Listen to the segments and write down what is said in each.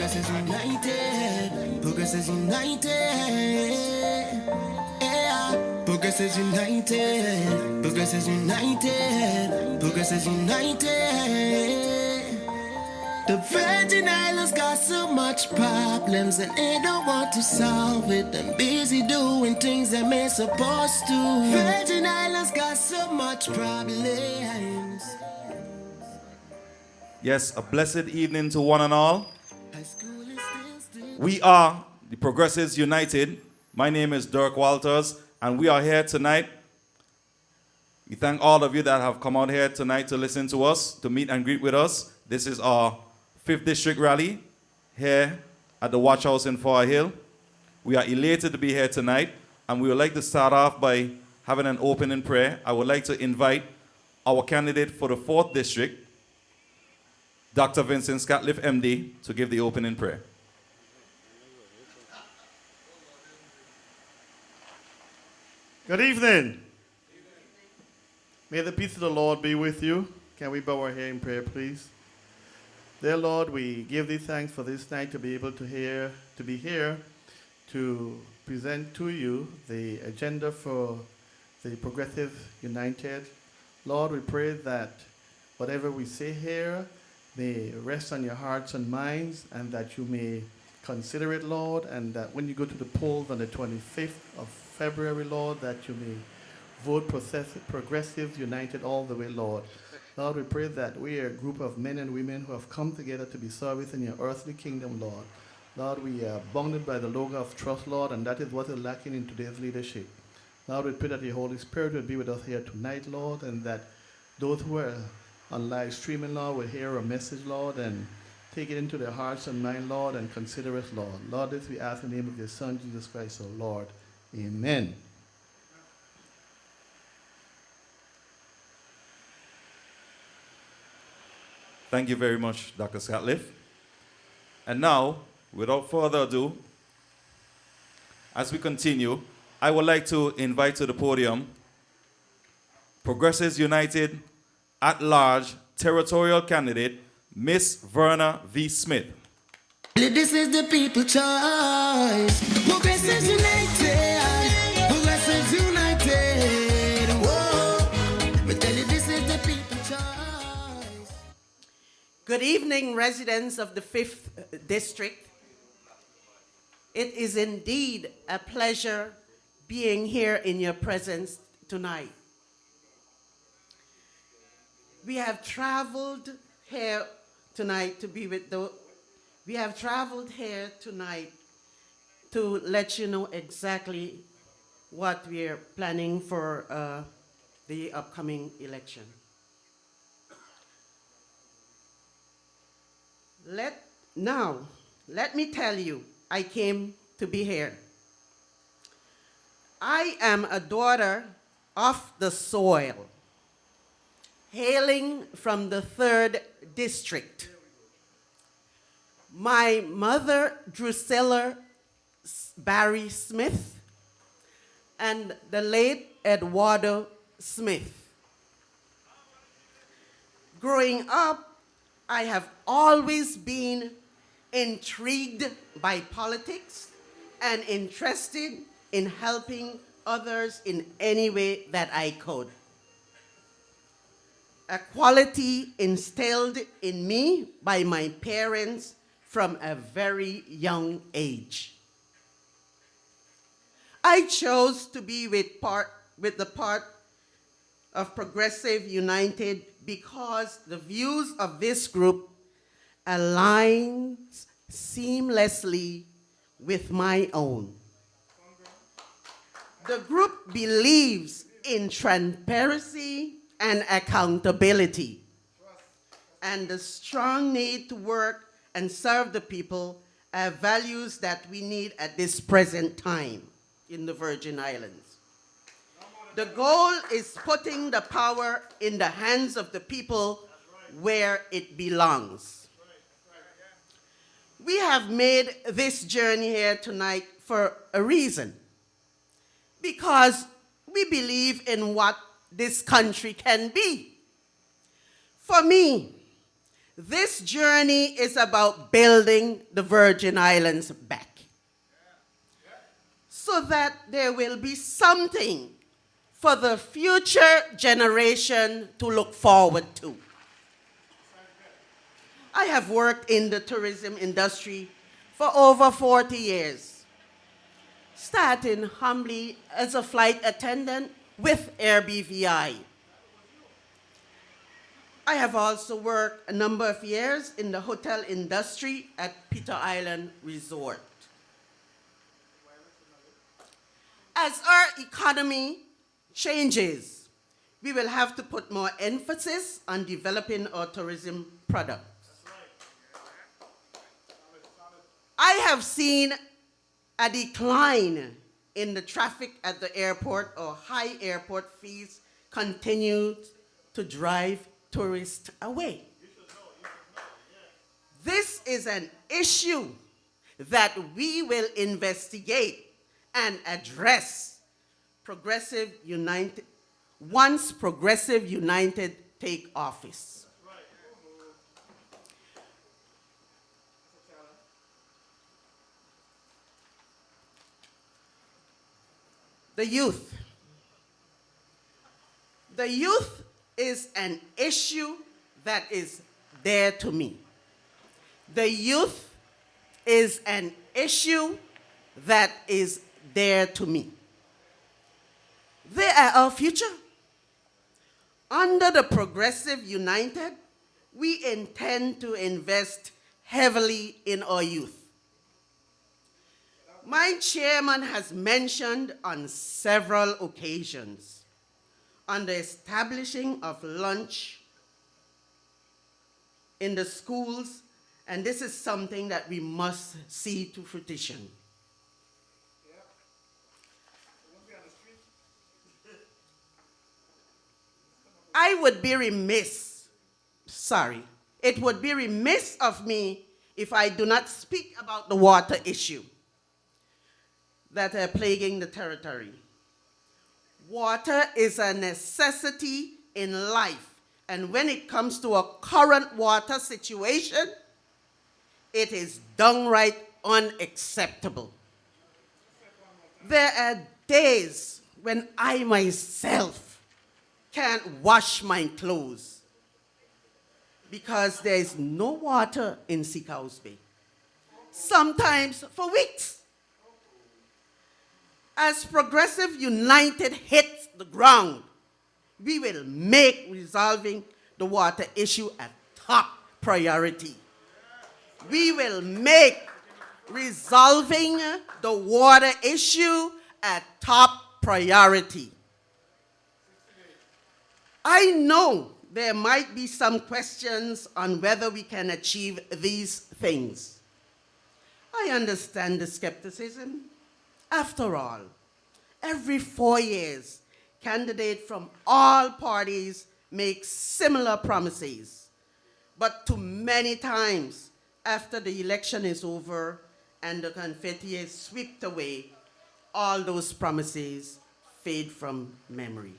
Progressives United. Progressives United. Yeah. Progressives United. Progressives United. Progressives United. The Virgin Islands got so much problems and they don't want to solve it. Them busy doing things that they're supposed to. Virgin Islands got so much problems. Yes, a blessed evening to one and all. We are the Progressives United. My name is Dirk Walters, and we are here tonight. We thank all of you that have come out here tonight to listen to us, to meet and greet with us. This is our 5th District Rally here at the Watch House in Fahie Hill. We are elated to be here tonight, and we would like to start off by having an opening prayer. I would like to invite our candidate for the 4th District, Dr. Vincent Scatliffe, MD, to give the opening prayer. Good evening. May the peace of the Lord be with you. Can we bow our head in prayer, please? Dear Lord, we give thee thanks for this night to be able to be here to present to you the agenda for the Progressive United. Lord, we pray that whatever we say here may rest on your hearts and minds, and that you may consider it, Lord, and that when you go to the polls on the 25th of February, Lord, that you may vote Progressive United all the way, Lord. Lord, we pray that we are a group of men and women who have come together to be service in your earthly kingdom, Lord. Lord, we are bounded by the logo of trust, Lord, and that is what is lacking in today's leadership. Lord, we pray that the Holy Spirit will be with us here tonight, Lord, and that those who are on live streaming, Lord, will hear a message, Lord, and take it into their hearts and mind, Lord, and consider us, Lord. Lord, this we ask in the name of your Son, Jesus Christ, our Lord. Amen. Thank you very much, Dr. Scatliffe. And now, without further ado, as we continue, I would like to invite to the podium Progressives United at-large territorial candidate, Miss Verna V. Smith. This is the people choice. Progressives United. Progressives United. Whoa. But tell you this is the people choice. Good evening, residents of the 5th District. It is indeed a pleasure being here in your presence tonight. We have traveled here tonight to be with the... We have traveled here tonight to let you know exactly what we are planning for the upcoming election. Let me tell you, I came to be here. I am a daughter of the soil, hailing from the 3rd District. My mother, Drusilla Barry Smith, and the late Eduardo Smith. Growing up, I have always been intrigued by politics and interested in helping others in any way that I could. A quality instilled in me by my parents from a very young age. I chose to be with the part of Progressive United because the views of this group align seamlessly with my own. The group believes in transparency and accountability, and the strong need to work and serve the people are values that we need at this present time in the Virgin Islands. The goal is putting the power in the hands of the people where it belongs. We have made this journey here tonight for a reason, because we believe in what this country can be. For me, This journey is about building the Virgin Islands back so that there will be something for the future generation to look forward to. I have worked in the tourism industry for over 40 years, starting humbly as a flight attendant with AirBVI. I have also worked a number of years in the hotel industry at Peter Island Resort. As our economy changes, we will have to put more emphasis on developing our tourism products. I have seen a decline in the traffic at the airport, or high airport fees continue to drive tourists away. This is an issue that we will investigate and address once Progressive United take office. The youth. The youth is an issue that is dear to me. The youth is an issue that is dear to me. They are our future. Under the Progressive United, we intend to invest heavily in our youth. My chairman has mentioned on several occasions on the establishing of lunch in the schools, and this is something that we must see to fruition. I would be remiss, it would be remiss of me if I do not speak about the water issue that are plaguing the territory. Water is a necessity in life, and when it comes to a current water situation, it is downright unacceptable. There are days when I myself can't wash my clothes because there is no water in Seacows Bay, sometimes for weeks. As Progressive United hits the ground, we will make resolving the water issue a top priority. We will make resolving the water issue a top priority. I know there might be some questions on whether we can achieve these things. I understand the skepticism. After all, every 4 years, candidates from all parties make similar promises. But too many times, after the election is over and the confetti is swept away, all those promises fade from memory.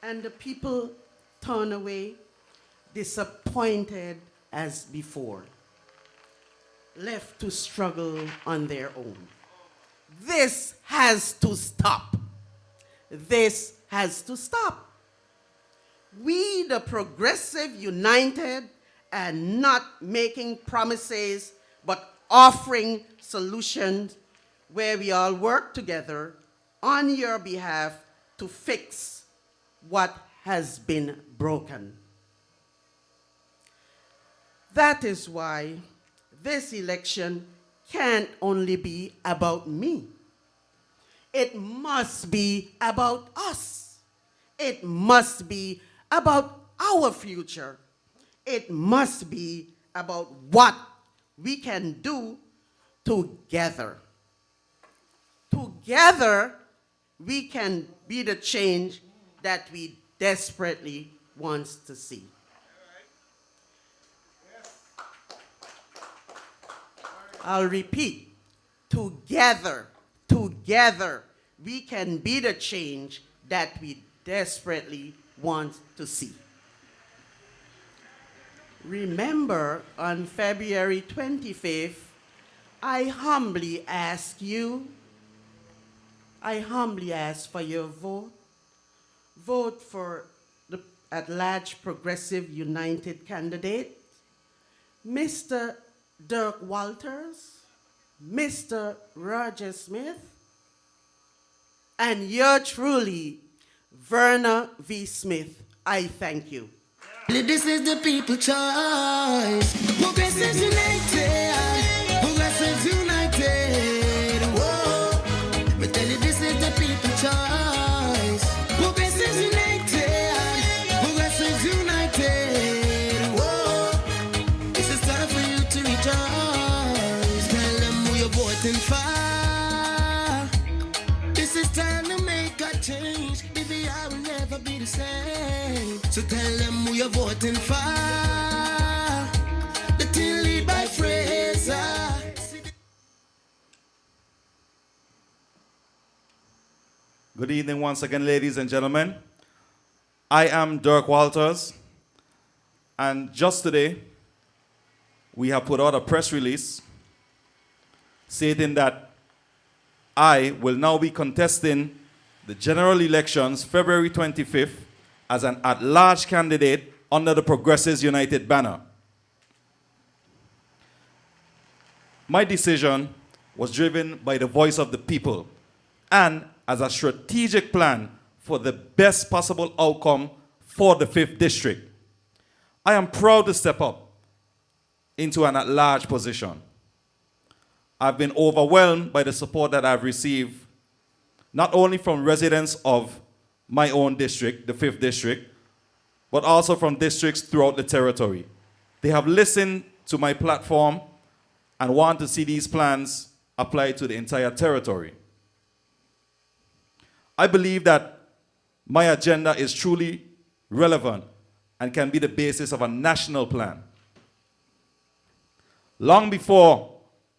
And the people turn away, disappointed as before, left to struggle on their own. This has to stop. This has to stop. We, the Progressive United, are not making promises, but offering solutions where we all work together on your behalf to fix what has been broken. That is why this election can't only be about me. It must be about us. It must be about our future. It must be about what we can do together. Together, we can be the change that we desperately want to see. I'll repeat, together, we can be the change that we desperately want to see. remember on February 25th, I humbly ask for your vote. Vote for the at-large Progressive United candidate, Mr. Dirk Walters, Mr. Rajah Smith, and yours truly, Verna V. Smith. I thank you. This is the people choice. Progressives United. Progressives United. Whoa. But tell you this is the people choice. Progressives United. Progressives United. Whoa. This is time for you to rejoice. Tell them who you're voting for. This is time to make a change. If we are, will never be the same. So tell them who you're voting for. The team lead by Fraser. Good evening once again, ladies and gentlemen. I am Dirk Walters, and just today, we have put out a press release stating that I will now be contesting the general elections February 25th as an at-large candidate under the Progressives United banner. My decision was driven by the voice of the people and as a strategic plan for the best possible outcome for the 5th District. I am proud to step up into an at-large position. I've been overwhelmed by the support that I've received, not only from residents of my own district, the 5th District, but also from districts throughout the territory. They have listened to my platform and want to see these plans applied to the entire territory. I believe that my agenda is truly relevant and can be the basis of a national plan. Long before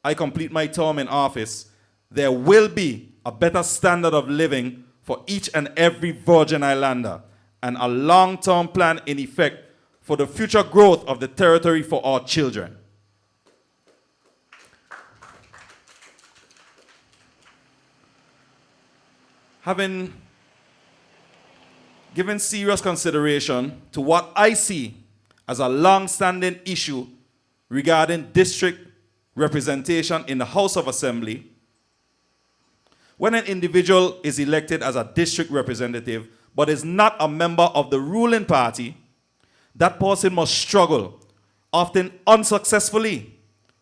I complete my term in office, there will be a better standard of living for each and every Virgin Islander and a long-term plan in effect for the future growth of the territory for our children. Having given serious consideration to what I see as a long-standing issue regarding district representation in the House of Assembly, when an individual is elected as a district representative but is not a member of the ruling party, that person must struggle, often unsuccessfully,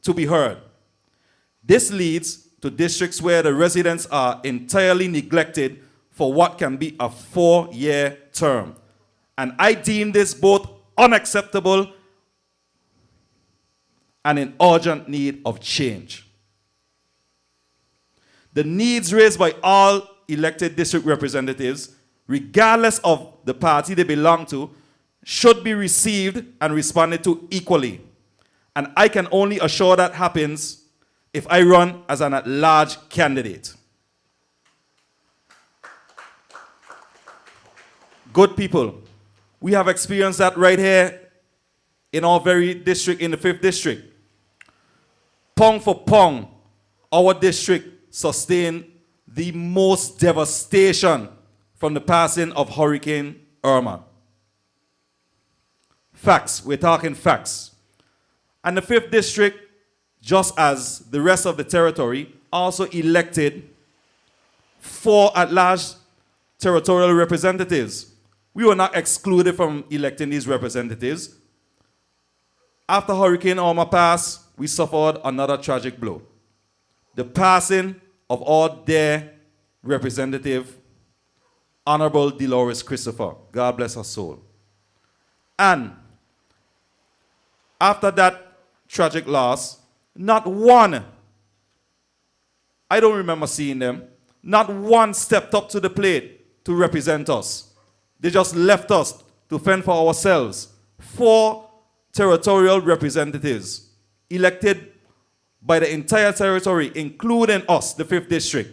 to be heard. This leads to districts where the residents are entirely neglected for what can be a 4-year term. And I deem this both unacceptable and in urgent need of change. The needs raised by all elected district representatives, regardless of the party they belong to, should be received and responded to equally. And I can only assure that happens if I run as an at-large candidate. Good people, we have experienced that right here in our very district, in the 5th District. Pound for pound, our district sustained the most devastation from the passing of Hurricane Irma. Facts, we're talking facts. And the 5th District, just as the rest of the territory, also elected 4 at-large territorial representatives. We were not excluded from electing these representatives. After Hurricane Irma passed, we suffered another tragic blow. The passing of our dear representative, Honorable Dolores Christopher. God bless her soul. And after that tragic loss, not one, I don't remember seeing them, not one stepped up to the plate to represent us. They just left us to fend for ourselves. 4 territorial representatives elected by the entire territory, including us, the 5th District.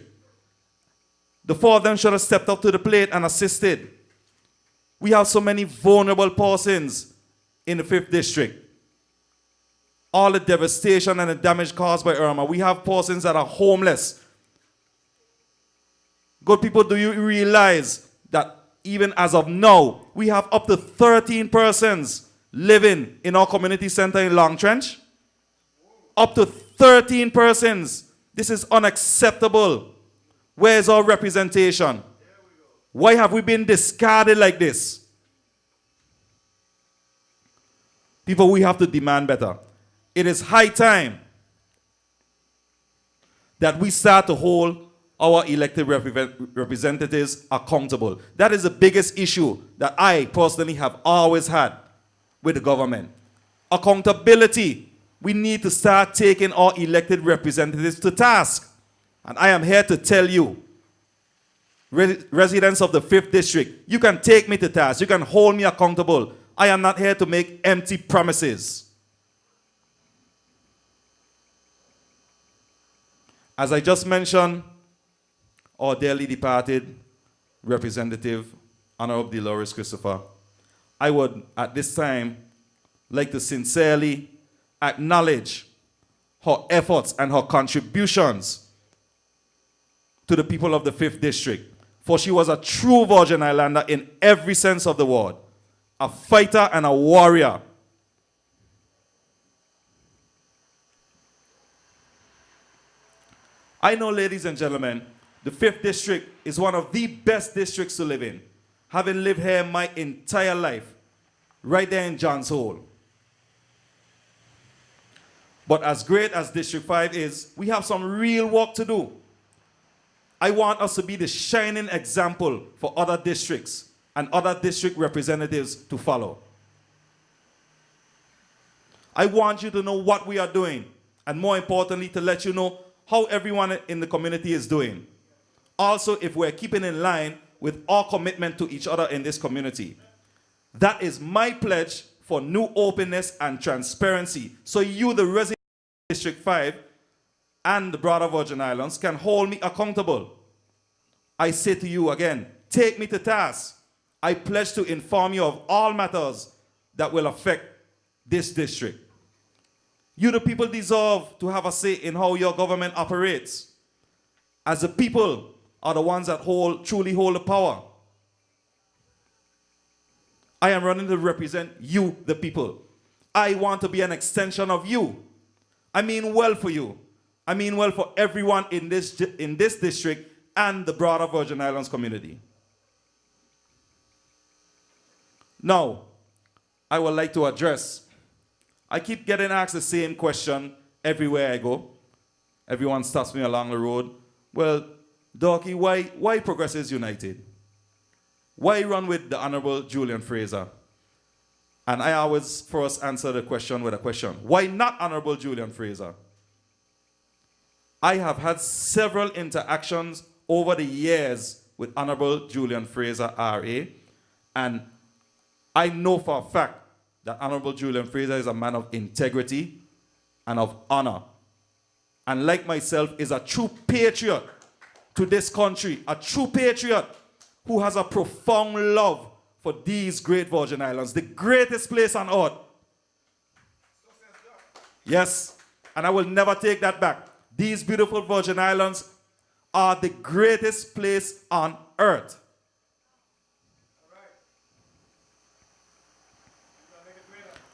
The 4 of them should have stepped up to the plate and assisted. We have so many vulnerable persons in the 5th District. all the devastation and the damage caused by Irma. We have persons that are homeless. Good people, do you realize that even as of now, we have up to 13 persons living in our community center in Long Trench? Up to 13 persons. This is unacceptable. Where is our representation? Why have we been discarded like this? People, we have to demand better. It is high time that we start to hold our elected representatives accountable. That is the biggest issue that I personally have always had with the government. Accountability. We need to start taking our elected representatives to task. And I am here to tell you, residents of the 5th District, you can take me to task. You can hold me accountable. I am not here to make empty promises. As I just mentioned, our dearly departed representative, Honorable Dolores Christopher, I would at this time like to sincerely acknowledge her efforts and her contributions to the people of the 5th District. For she was a true Virgin Islander in every sense of the word. A fighter and a warrior. I know, ladies and gentlemen, the 5th District is one of the best districts to live in. Having lived here my entire life, right there in John's Hole. But as great as District 5 is, we have some real work to do. I want us to be the shining example for other districts and other district representatives to follow. I want you to know what we are doing, and more importantly, to let you know how everyone in the community is doing. Also, if we're keeping in line with our commitment to each other in this community. That is my pledge for new openness and transparency. So you, the residents of District 5 and the broader Virgin Islands, can hold me accountable. I say to you again, take me to task. I pledge to inform you of all matters that will affect this district. You, the people, deserve to have a say in how your government operates, as the people are the ones that truly hold the power. I am running to represent you, the people. I want to be an extension of you. I mean well for you. I mean well for everyone in this district and the broader Virgin Islands community. Now, I would like to address, I keep getting asked the same question everywhere I go. Everyone stops me along the road. Well, Dorky, why Progressives United? Why run with the Honorable Julian Fraser? And I always first answer the question with a question. Why not Honorable Julian Fraser? I have had several interactions over the years with Honorable Julian Fraser, RA, and I know for a fact that Honorable Julian Fraser is a man of integrity and of honor. And like myself, is a true patriot to this country, a true patriot who has a profound love for these great Virgin Islands, the greatest place on earth. Yes, and I will never take that back. These beautiful Virgin Islands are the greatest place on earth.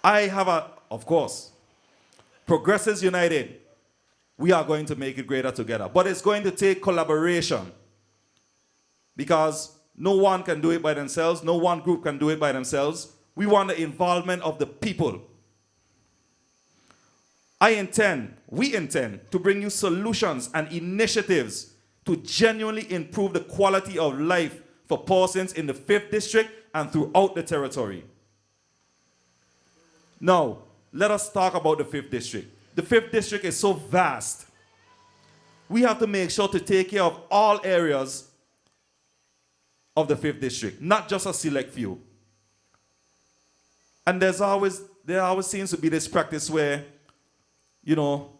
I have of course, Progressives United, we are going to make it greater together. But it's going to take collaboration, because no one can do it by themselves. No one group can do it by themselves. We want the involvement of the people. We intend to bring you solutions and initiatives to genuinely improve the quality of life for persons in the 5th District and throughout the territory. Now, let us talk about the 5th District. The 5th District is so vast. We have to make sure to take care of all areas of the 5th District, not just a select few. And there always seems to be this practice where, you know,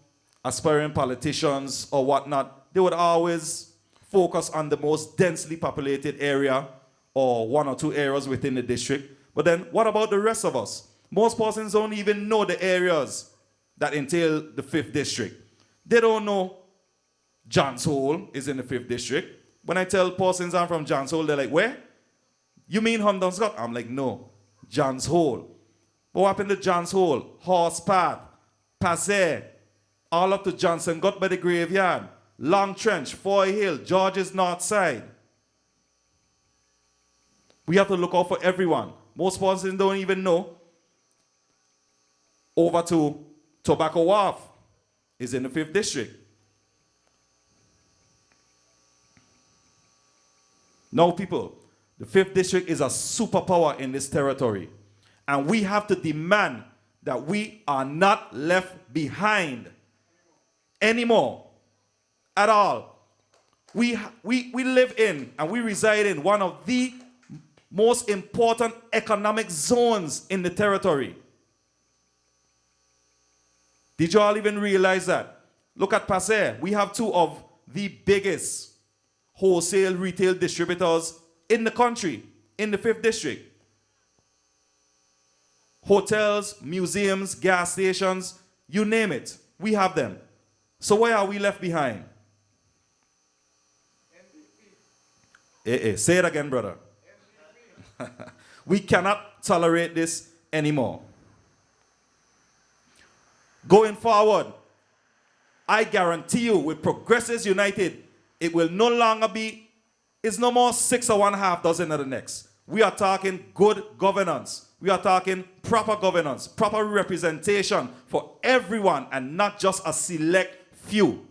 aspiring politicians or whatnot, they would always focus on the most densely populated area or one or two areas within the district. But then what about the rest of us? Most persons don't even know the areas that entail the 5th district. They don't know Johns Hole is in the 5th district. When I tell persons I'm from Johns Hole, they're like, where? You mean Hundon Scott? I'm like, no, Johns Hole. But what happened to Johns Hole? Horse Path, Passer, all up to Johnson, got by the graveyard, Long Trench, Fahie Hill, George's North Side. We have to look out for everyone. Most persons don't even know. Over to Tobacco Wharf is in the 5th district. Now, people, the 5th district is a superpower in this territory. And we have to demand that we are not left behind anymore at all. We live in and we reside in one of the most important economic zones in the territory. Did you all even realize that? Look at Passer. We have 2 of the biggest wholesale retail distributors in the country, in the 5th district. Hotels, museums, gas stations, you name it, we have them. So why are we left behind? Say it again, brother. We cannot tolerate this anymore. Going forward, I guarantee you with Progressives United, it will no longer be, it's no more 6 or 1/2 dozen of the next. We are talking good governance. We are talking proper governance, proper representation for everyone and not just a select few.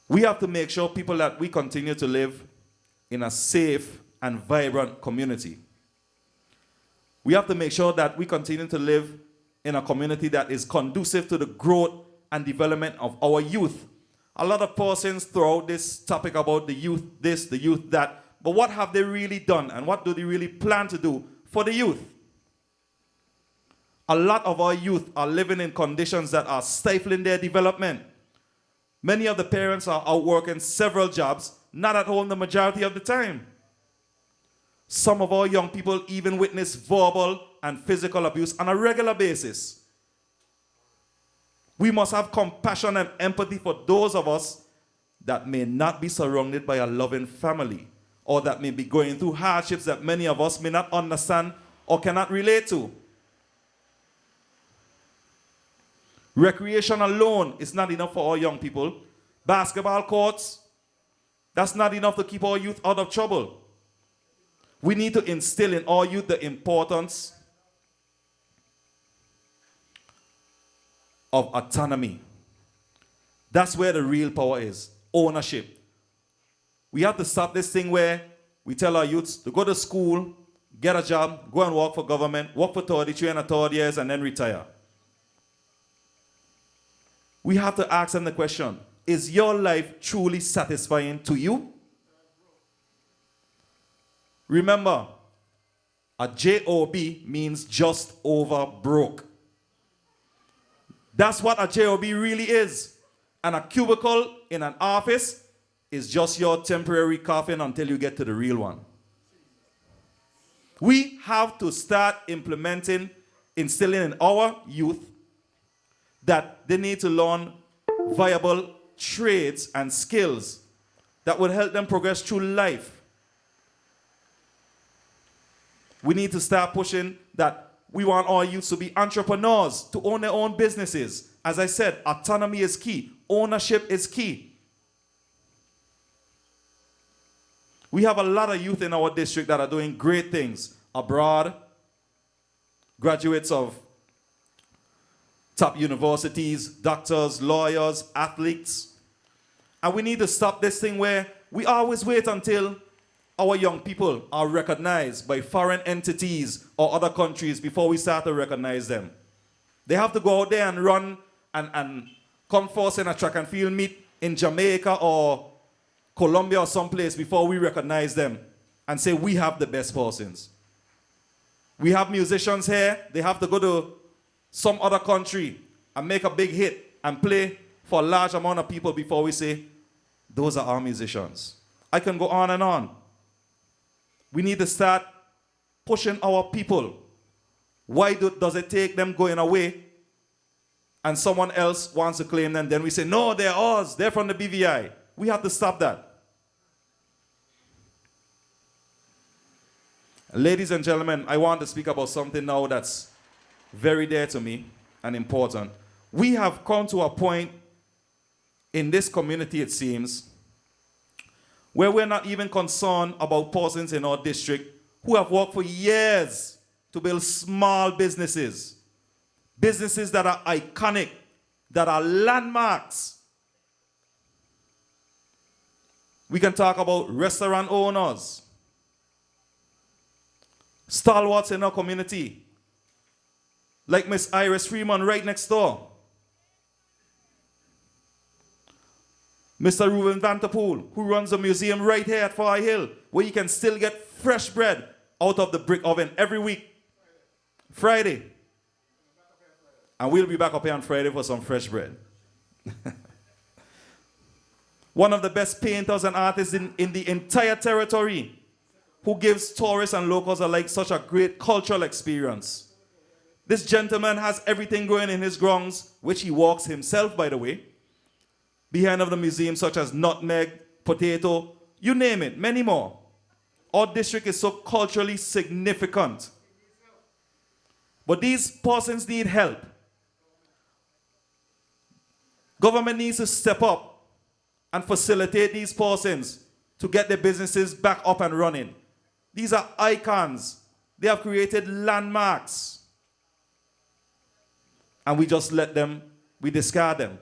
We have to make sure, people, that we continue to live in a safe and vibrant community. We have to make sure that we continue to live in a community that is conducive to the growth and development of our youth. A lot of persons throw out this topic about the youth this, the youth that, but what have they really done and what do they really plan to do for the youth? A lot of our youth are living in conditions that are stifling their development. Many of the parents are out working several jobs, not at home the majority of the time. Some of our young people even witness verbal and physical abuse on a regular basis. We must have compassion and empathy for those of us that may not be surrounded by a loving family or that may be going through hardships that many of us may not understand or cannot relate to. Recreation alone is not enough for our young people. Basketball courts, that's not enough to keep our youth out of trouble. We need to instill in our youth the importance of autonomy. That's where the real power is, ownership. We have to stop this thing where we tell our youths to go to school, get a job, go and work for government, work for 33 and a third years, and then retire. We have to ask them the question, is your life truly satisfying to you? Remember, a JOB means just over broke. That's what a JOB really is. And a cubicle in an office is just your temporary coffin until you get to the real one. We have to start instilling in our youth that they need to learn viable trades and skills that will help them progress through life. We need to start pushing that we want our youth to be entrepreneurs, to own their own businesses. As I said, autonomy is key. Ownership is key. We have a lot of youth in our district that are doing great things abroad, graduates of top universities, doctors, lawyers, athletes. And we need to stop this thing where we always wait until our young people are recognized by foreign entities or other countries before we start to recognize them. They have to go out there and run and come first in a track and field meet in Jamaica or Colombia or someplace before we recognize them and say we have the best persons. We have musicians here, they have to go to some other country and make a big hit and play for a large amount of people before we say, those are our musicians. I can go on and on. We need to start pushing our people. Why does it take them going away and someone else wants to claim them? Then we say, no, they're ours. They're from the BVI. We have to stop that. Ladies and gentlemen, I want to speak about something now that's very dear to me and important. We have come to a point in this community, it seems, where we're not even concerned about persons in our district who have worked for years to build small businesses. Businesses that are iconic, that are landmarks. We can talk about restaurant owners, stalwarts in our community, like Miss Iris Freeman right next door. Mr. Reuben Vanterpool, who runs a museum right here at Fahie Hill, where you can still get fresh bread out of the brick oven every week. Friday. And we'll be back up here on Friday for some fresh bread. One of the best painters and artists in the entire territory, who gives tourists and locals alike such a great cultural experience. This gentleman has everything growing in his grounds, which he walks himself, by the way, behind of the museum, such as nutmeg, potato, you name it, many more. Our district is so culturally significant. But these persons need help. Government needs to step up and facilitate these persons to get their businesses back up and running. These are icons. They have created landmarks. And we just let them, we discard them.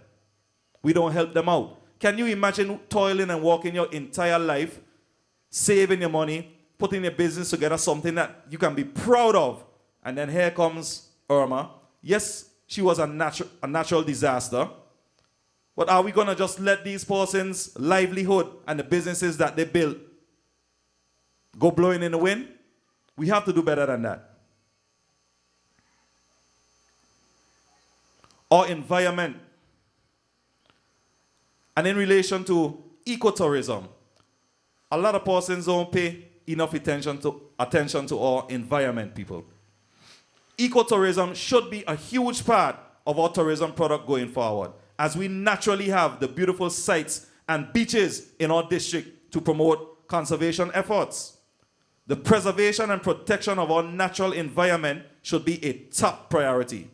We don't help them out. Can you imagine toiling and working your entire life, saving your money, putting your business together, something that you can be proud of, and then here comes Irma. Yes, she was a natural disaster, but are we going to just let these persons' livelihood and the businesses that they built go blowing in the wind? We have to do better than that. Our environment. And in relation to ecotourism, a lot of persons don't pay enough attention to our environment, people. Ecotourism should be a huge part of our tourism product going forward, as we naturally have the beautiful sites and beaches in our district to promote conservation efforts. The preservation and protection of our natural environment should be a top priority.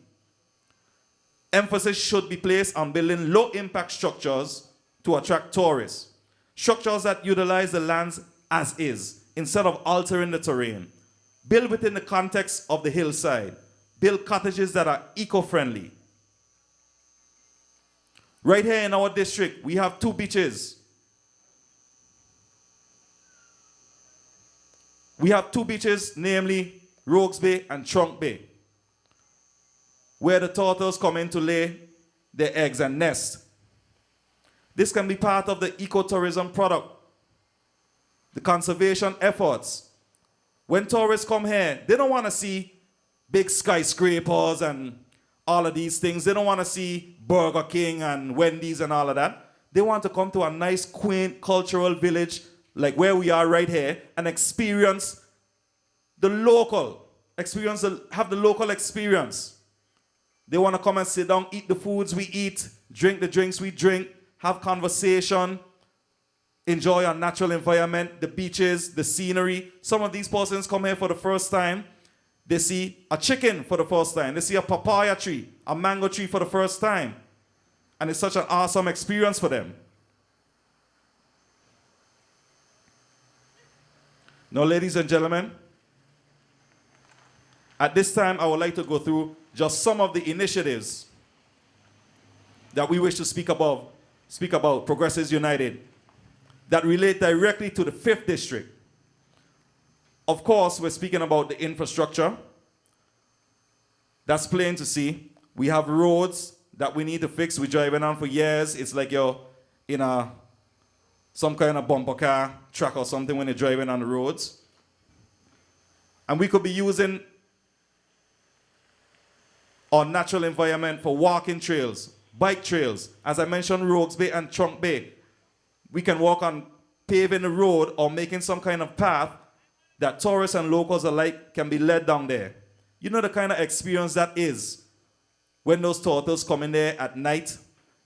Emphasis should be placed on building low-impact structures to attract tourists. Structures that utilize the lands as is, instead of altering the terrain. Build within the context of the hillside. Build cottages that are eco-friendly. Right here in our district, we have 2 beaches. We have 2 beaches, namely Rogues Bay and Trunk Bay, where the turtles come in to lay their eggs and nest. This can be part of the ecotourism product, the conservation efforts. When tourists come here, they don't want to see big skyscrapers and all of these things. They don't want to see Burger King and Wendy's and all of that. They want to come to a nice, quaint, cultural village like where we are right here and experience the local, have the local experience. They want to come and sit down, eat the foods we eat, drink the drinks we drink, have conversation, enjoy our natural environment, the beaches, the scenery. Some of these persons come here for the first time. They see a chicken for the first time. They see a papaya tree, a mango tree for the first time. And it's such an awesome experience for them. Now, ladies and gentlemen, at this time, I would like to go through just some of the initiatives that we wish to speak about, Progressives United, that relate directly to the 5th district. Of course, we're speaking about the infrastructure. That's plain to see. We have roads that we need to fix. We're driving on for years. It's like you're in some kind of bumper car track or something when you're driving on the roads. And we could be using our natural environment for walking trails, bike trails. As I mentioned, Rogues Bay and Trunk Bay. We can walk on paving the road or making some kind of path that tourists and locals alike can be led down there. You know the kind of experience that is when those turtles come in there at night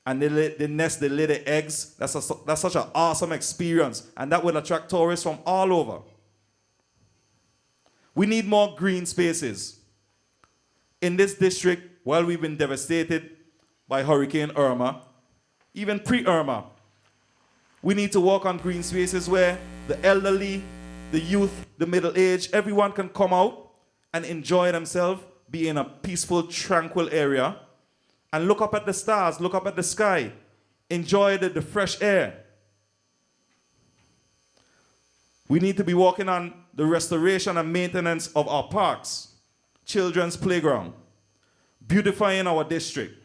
and they lay their eggs. That's such an awesome experience, and that will attract tourists from all over. We need more green spaces. In this district, while we've been devastated by Hurricane Irma, even pre-Irma, we need to work on green spaces where the elderly, the youth, the middle-aged, everyone can come out and enjoy themselves, be in a peaceful, tranquil area, and look up at the stars, look up at the sky, enjoy the fresh air. We need to be working on the restoration and maintenance of our parks, children's playground, beautifying our district.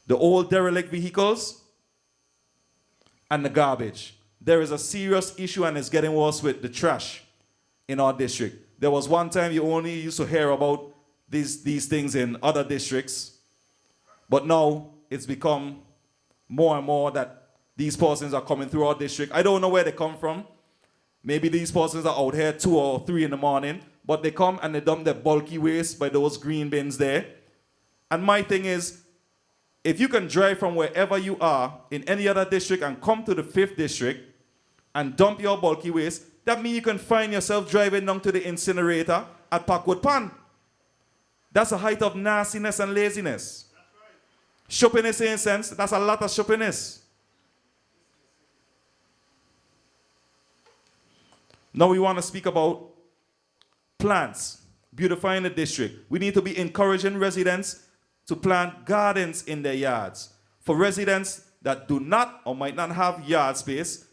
The old derelict vehicles and the garbage. There is a serious issue, and it's getting worse with the trash in our district. There was one time you only used to hear about these things in other districts, but now it's become more and more that these persons are coming through our district. I don't know where they come from. Maybe these persons are out here 2 or 3 in the morning, but they come and they dump their bulky waste by those green bins there. And my thing is, if you can drive from wherever you are in any other district and come to the 5th district and dump your bulky waste, that means you can find yourself driving down to the incinerator at Parkwood Pond. That's a height of nastiness and laziness. That's right. Shoppiness in a sense, that's a lot of shoppiness. Now we want to speak about plants, beautifying the district. We need to be encouraging residents to plant gardens in their yards. For residents that do not or might not have yard space,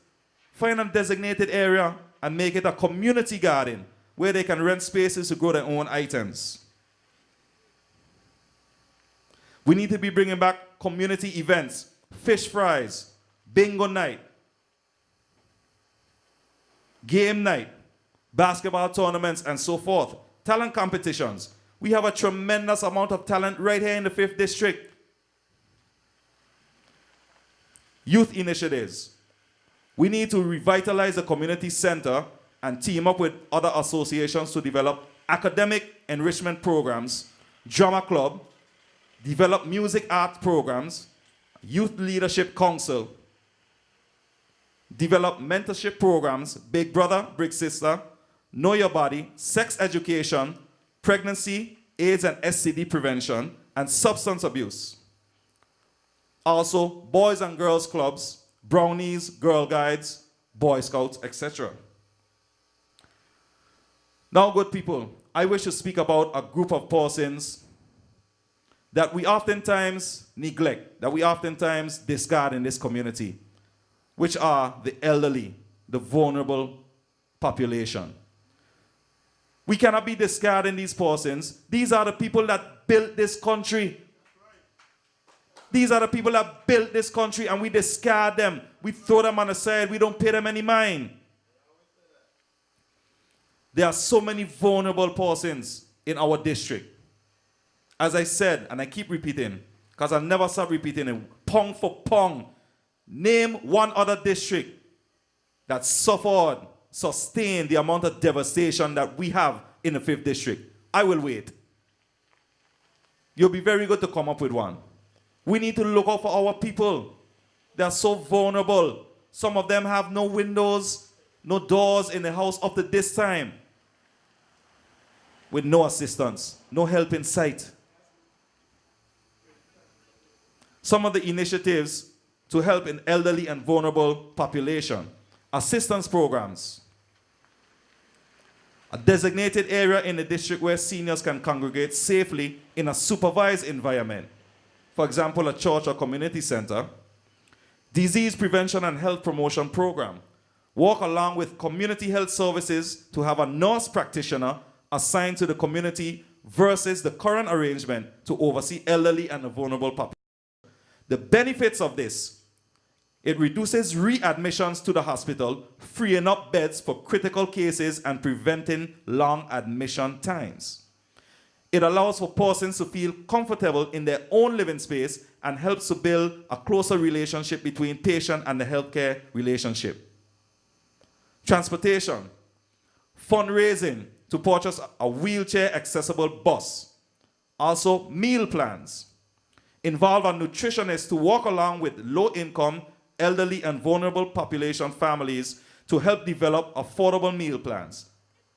find a designated area and make it a community garden where they can rent spaces to grow their own items. We need to be bringing back community events, fish fries, bingo night, game night, basketball tournaments, and so forth. Talent competitions. We have a tremendous amount of talent right here in the 5th district. Youth initiatives. We need to revitalize the community center and team up with other associations to develop academic enrichment programs, drama club, develop music art programs, youth leadership council, develop mentorship programs, Big Brother, Big Sister, Know Your Body, sex education, pregnancy, AIDS and STD prevention, and substance abuse. Also, boys and girls clubs, brownies, girl guides, Boy Scouts, etc. Now, good people, I wish to speak about a group of persons that we oftentimes neglect, that we oftentimes discard in this community, which are the elderly, the vulnerable population. We cannot be discarding these persons. These are the people that built this country. These are the people that built this country, and we discard them. We throw them on the side. We don't pay them any mind. There are so many vulnerable persons in our district. As I said, and I keep repeating, because I'll never stop repeating it, pound for pound, name one other district that sustained the amount of devastation that we have in the 5th district. I will wait. You'll be very good to come up with one. We need to look out for our people. They are so vulnerable. Some of them have no windows, no doors in the house up to this time, with no assistance, no help in sight. Some of the initiatives to help an elderly and vulnerable population: assistance programs, a designated area in the district where seniors can congregate safely in a supervised environment. For example, a church or community center. Disease prevention and health promotion program. Work along with community health services to have a nurse practitioner assigned to the community versus the current arrangement to oversee elderly and the vulnerable population. The benefits of this: it reduces readmissions to the hospital, freeing up beds for critical cases and preventing long admission times. It allows for persons to feel comfortable in their own living space and helps to build a closer relationship between patient and the healthcare relationship. Transportation, fundraising to purchase a wheelchair-accessible bus. Also, meal plans. Involve a nutritionist to work along with low-income, elderly, and vulnerable population families to help develop affordable meal plans.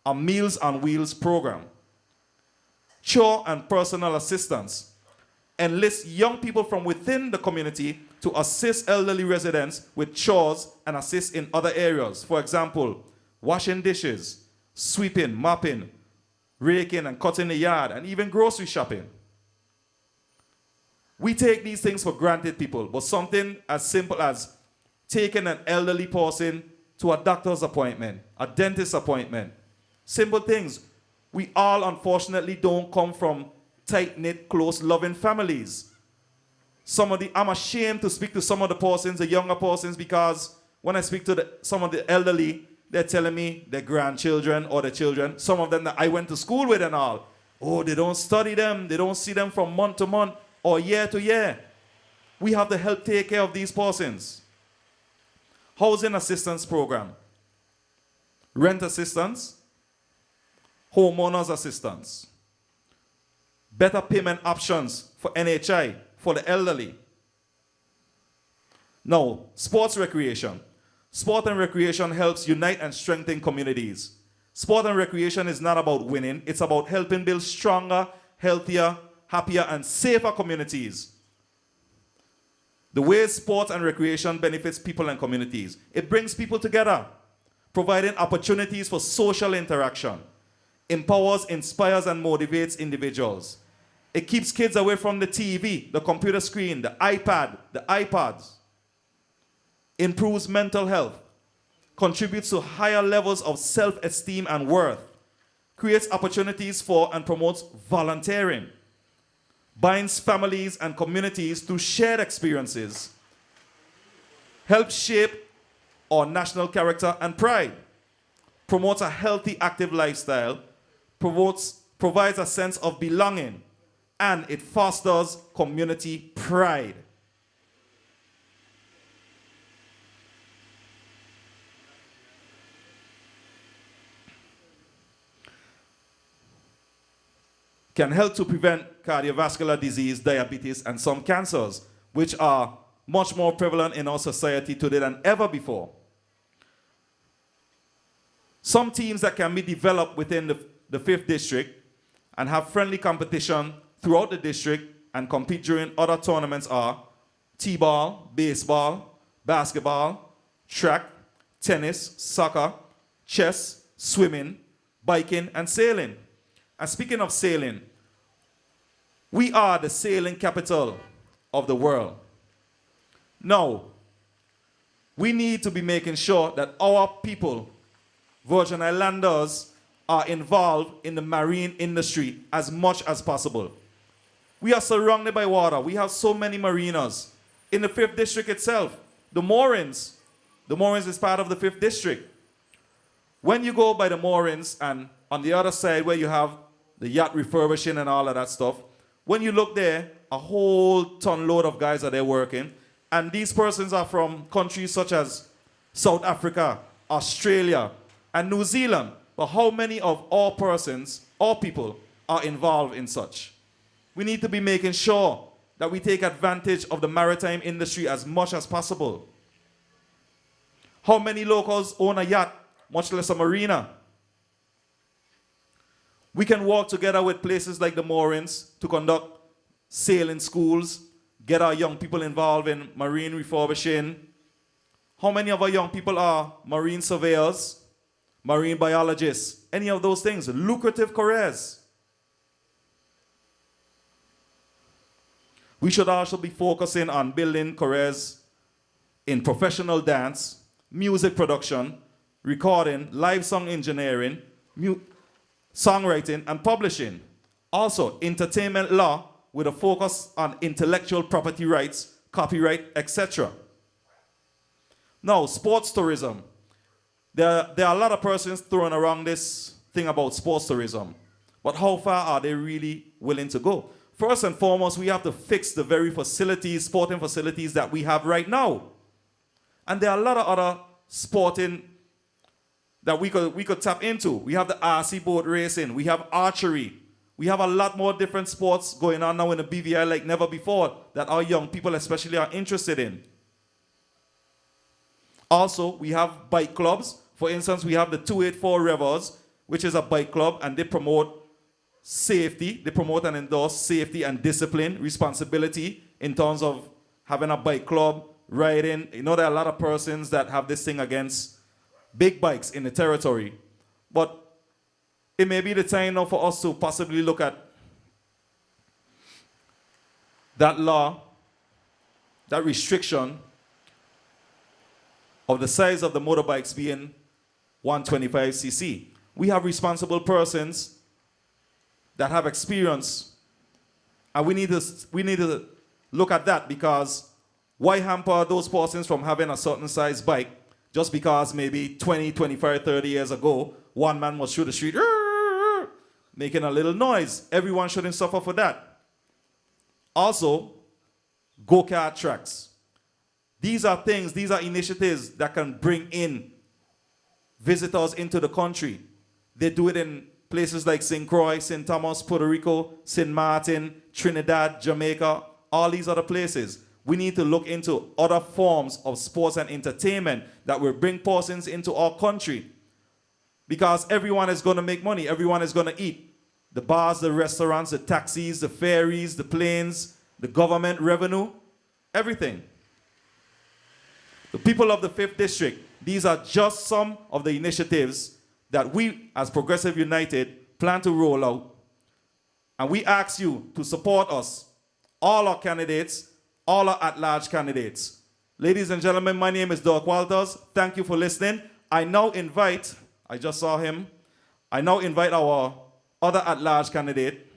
A Meals on Wheels program. Chore and personal assistance. Enlist young people from within the community to assist elderly residents with chores and assist in other areas. For example, washing dishes, sweeping, mopping, raking and cutting the yard, and even grocery shopping. We take these things for granted, people, but something as simple as taking an elderly person to a doctor's appointment, a dentist appointment, simple things. We all, unfortunately, don't come from tight-knit, close, loving families. I'm ashamed to speak to some of the persons, the younger persons, because when I speak to some of the elderly, they're telling me their grandchildren or their children, some of them that I went to school with and all, oh, they don't study them, they don't see them from month to month or year to year. We have to help take care of these persons. Housing assistance program, rent assistance, homeowners assistance, better payment options for NHI, for the elderly. Now, sports recreation. Sport and recreation helps unite and strengthen communities. Sport and recreation is not about winning, it's about helping build stronger, healthier, happier, and safer communities. The way sport and recreation benefits people and communities. It brings people together, providing opportunities for social interaction, empowers, inspires, and motivates individuals. It keeps kids away from the TV, the computer screen, the iPad, the iPods. Improves mental health, contributes to higher levels of self-esteem and worth, creates opportunities for and promotes volunteering, binds families and communities through shared experiences, helps shape our national character and pride, promotes a healthy, active lifestyle, provides a sense of belonging, and it fosters community pride. Can help to prevent cardiovascular disease, diabetes, and some cancers, which are much more prevalent in our society today than ever before. Some teams that can be developed within the 5th district and have friendly competition throughout the district and compete during other tournaments are t-ball, baseball, basketball, track, tennis, soccer, chess, swimming, biking, and sailing. And speaking of sailing, we are the sailing capital of the world. Now, we need to be making sure that our people, Virgin Islanders, are involved in the marine industry as much as possible. We are surrounded by water. We have so many marinas. In the 5th district itself, the moorings is part of the 5th district. When you go by the moorings and on the other side where you have the yacht refurbishing and all of that stuff, when you look there, a whole ton load of guys are there working. And these persons are from countries such as South Africa, Australia, and New Zealand. But how many of our persons, our people, are involved in such? We need to be making sure that we take advantage of the maritime industry as much as possible. How many locals own a yacht, much less a marina? We can work together with places like the moorings to conduct sailing schools, get our young people involved in marine refurbishing. How many of our young people are marine surveyors, marine biologists, any of those things? Lucrative careers. We should also be focusing on building careers in professional dance, music production, recording, live song engineering, songwriting, and publishing. Also, entertainment law with a focus on intellectual property rights, copyright, etc. Now, sports tourism. There are a lot of persons throwing around this thing about sports tourism, but how far are they really willing to go? First and foremost, we have to fix the very facilities, sporting facilities that we have right now. And there are a lot of other sporting that we could tap into. We have the RC boat racing. We have archery. We have a lot more different sports going on now in the BVI like never before that our young people especially are interested in. Also, we have bike clubs. For instance, we have the 284 Revers, which is a bike club, and they promote safety. They promote and endorse safety and discipline, responsibility in terms of having a bike club, riding. You know, there are a lot of persons that have this thing against big bikes in the territory. But it may be the time now for us to possibly look at that law, that restriction of the size of the motorbikes being 125cc. We have responsible persons that have experience, and we need to look at that, because why hamper those persons from having a certain size bike just because maybe 20, 25, 30 years ago, one man was through the street making a little noise. Everyone shouldn't suffer for that. Also, go-kart tracks. These are things, these are initiatives that can bring in visitors into the country. They do it in places like St. Croix, St. Thomas, Puerto Rico, St. Martin, Trinidad, Jamaica, all these other places. We need to look into other forms of sports and entertainment that will bring persons into our country. Because everyone is going to make money. Everyone is going to eat. The bars, the restaurants, the taxis, the ferries, the planes, the government revenue, everything. The people of the 5th District, these are just some of the initiatives that we, as Progressive United, plan to roll out. And we ask you to support us, all our candidates, all our at-large candidates. Ladies and gentlemen, my name is Dirk Walters. Thank you for listening. I now invite, I just saw him, I now invite our other at-large candidate,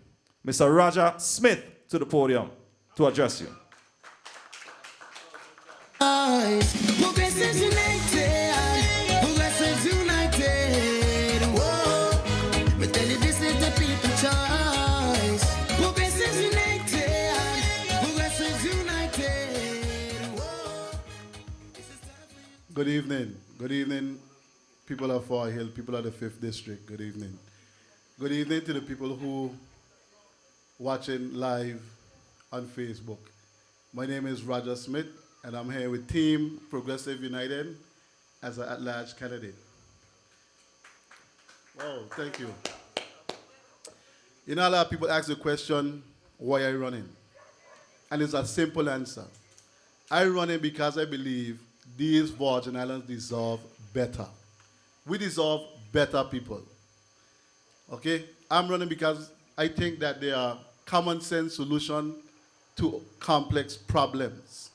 Mr. Rajah Smith, to the podium to address you. Progressives United, Progressives United, whoa. But tell you this is the people choice. Progressives United, Progressives United, whoa. Good evening. Good evening, people of Fahie Hill, people of the 5th District. Good evening. Good evening to the people who watching live on Facebook. My name is Rajah Smith, and I'm here with Team Progressive United as an at-large candidate. Wow, thank you. You know, a lot of people ask the question, why are you running? And it's a simple answer. I'm running because I believe these Virgin Islands deserve better. We deserve better people. Okay? I'm running because I think that there are common sense solutions to complex problems.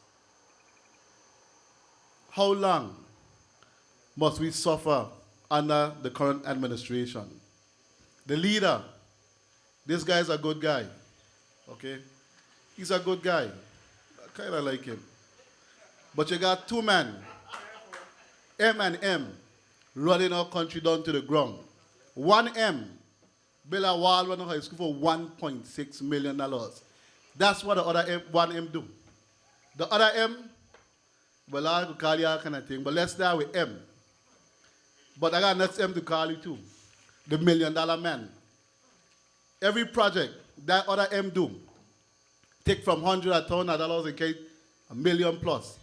How long must we suffer under the current administration? The leader, this guy is a good guy. Okay? He's a good guy. I kind of like him. But you got two men, M and M, running our country down to the ground. One M built a wall when high school for $1.6 million. That's what the other M, one M do. The other M, well, I could call you all kind of thing, but let's start with M. But I got next M to call you too, the $1 million man. Every project that other M do, take from $100,000 and get $1 million plus.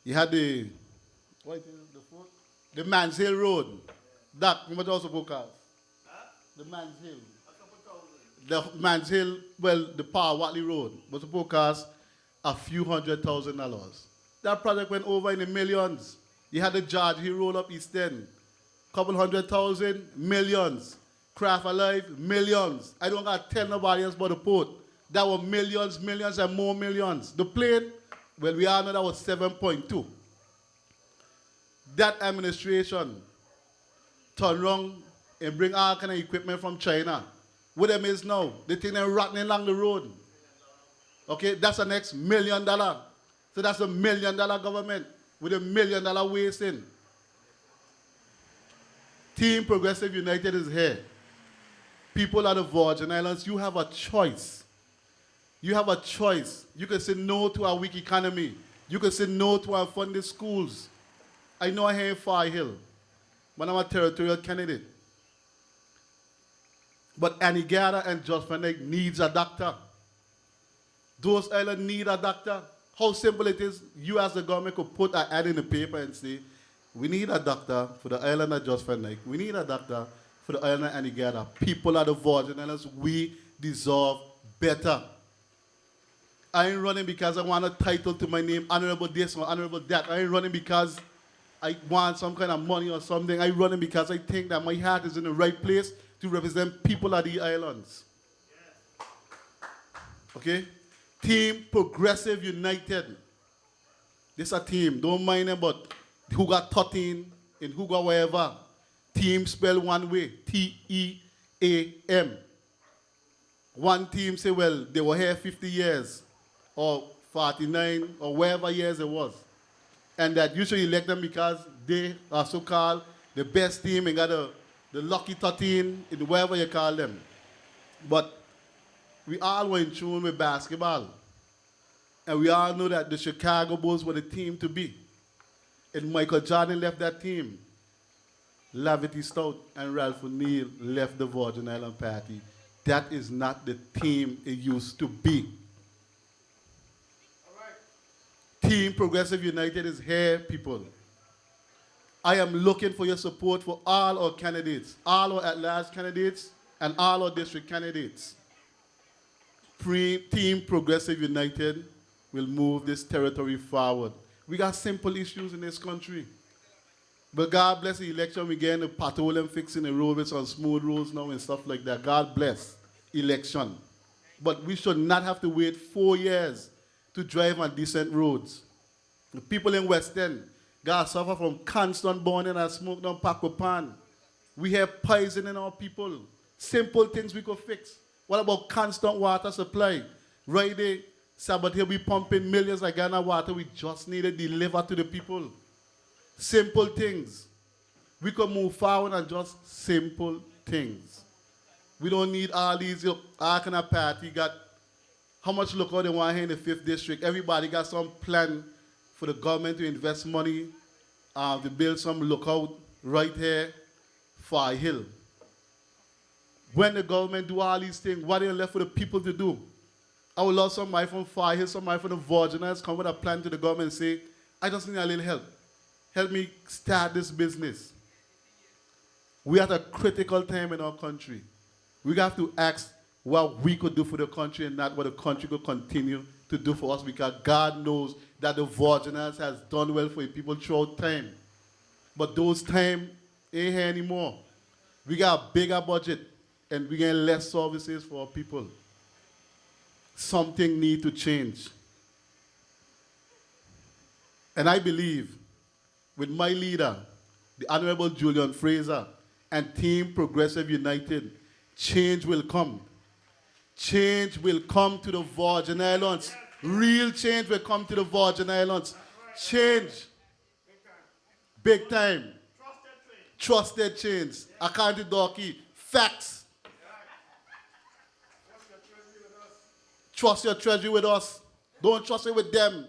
You had the, what is it, the Man's Hill Road. That, you must also book out. The Man's Hill. The Man's Hill, well, the Power Watley Road was supposed to cost a few $100,000. That project went over in the millions. You had the George Hill Road up East End. Couple $100,000, millions. Craft Alive, millions. I don't got to tell nobody else about the port. That were millions, millions, and more millions. The plane, well, we all know that was 7.2. That administration turn around and bring all kind of equipment from China. What them is now, they think they're rotting along the road. Okay, that's the next $1 million. So that's a $1 million government with $1 million wasting. Team Progressive United is here. People of the Virgin Islands, you have a choice. You have a choice. You can say no to our weak economy. You can say no to our funded schools. I know I here in Fahie Hill. but I'm a territorial candidate. But Antigua and Just Van Dyke needs a doctor. Those islands need a doctor. How simple it is, you as the government could put an ad in the paper and say, we need a doctor for the island of Just Van Dyke. We need a doctor for the island of Antigua. People of the Virgin Islands, we deserve better. I ain't running because I want a title to my name, honorable this or honorable that. I ain't running because I want some kind of money or something. I'm running because I think that my heart is in the right place to represent people of the islands. Okay? Team Progressive United. This is a team. Don't mind them, but who got 13 and who got whatever. Team spelled one way. T-E-A-M. One team say, well, they were here 50 years or 49 or whatever years it was. And that you should elect them because they are so-called the best team and got the lucky 13 in whatever you call them. But we all were in tune with basketball. And we all know that the Chicago Bulls were the team to be. And Michael Jordan left that team. Lavity Stout and Ralph O'Neal left the Virgin Island party. That is not the team it used to be. All right. Team Progressive United is here, people. I am looking for your support for all our candidates, all our at-large candidates, and all our district candidates. Team Progressive United will move this territory forward. We got simple issues in this country. But God bless the election. We getting the pothole and fixing the roads on smooth roads now and stuff like that. God bless election. But we should not have to wait 4 years to drive on decent roads. The people in West End got suffer from constant burning and smoke down Pacopan. We have poison in our people. Simple things we could fix. What about constant water supply? Right there, Sabbath here we pumping millions of gallons of water. We just need it delivered to the people. Simple things. We could move forward on just simple things. We don't need all these kind of party. Got how much lookout they want here in the 5th district. Everybody got some plan for the government to invest money to build some lookout right here, Fahie Hill. When the government do all these things, what are left for the people to do? I would love somebody from Fahie Hill, somebody from the Virgin Islands come with a plan to the government and say, I just need a little help. Help me start this business. We're at a critical time in our country. We have to ask what we could do for the country and not what the country could continue to do for us, because God knows that the Virgin Islands has done well for people throughout time. But those time ain't here anymore. We got a bigger budget and we get less services for our people. Something needs to change. And I believe with my leader, the Honorable Julian Fraser, and Team Progressive United, change will come. Change will come to the Virgin Islands. Real change will come to the Virgin Islands. Change. Big time. Trusted change. According to Dorky, facts. Trust your treasury with us. Don't trust it with them.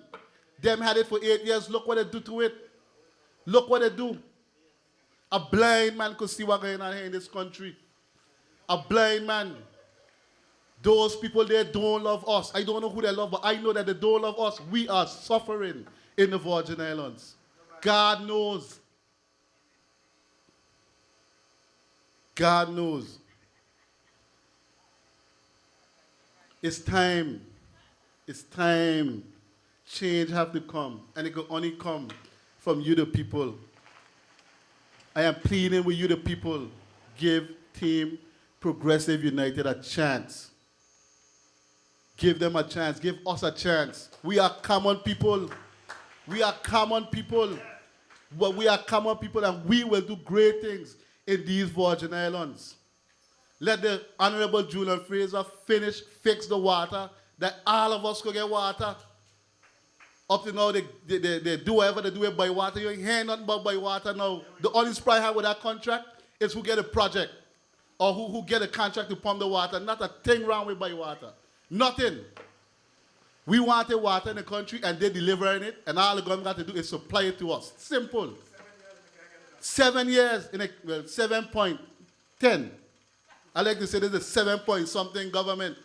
Them had it for 8 years. Look what they do to it. Look what they do. A blind man could see what's going on here in this country. A blind man. Those people, they don't love us. I don't know who they love, but I know that they don't love us. We are suffering in the Virgin Islands. God knows. God knows. It's time. It's time. Change have to come. And it can only come from you, the people. I am pleading with you, the people. Give Team Progressive United a chance. Give them a chance. Give us a chance. We are common people. We are common people. But we are common people, and we will do great things in these Virgin Islands. Let the Honorable Julian Fraser fix the water, that all of us could get water. Up to now, they do whatever they do by water. You ain't hearing nothing about by water now. The only surprise I have with that contract is who get a project or who get a contract to pump the water. Not a thing wrong with by water. Nothing. We wanted water in the country and they're delivering it, and all the government got to do is supply it to us. Simple. 7 years, 7.10. I like to say this is a 7 point something government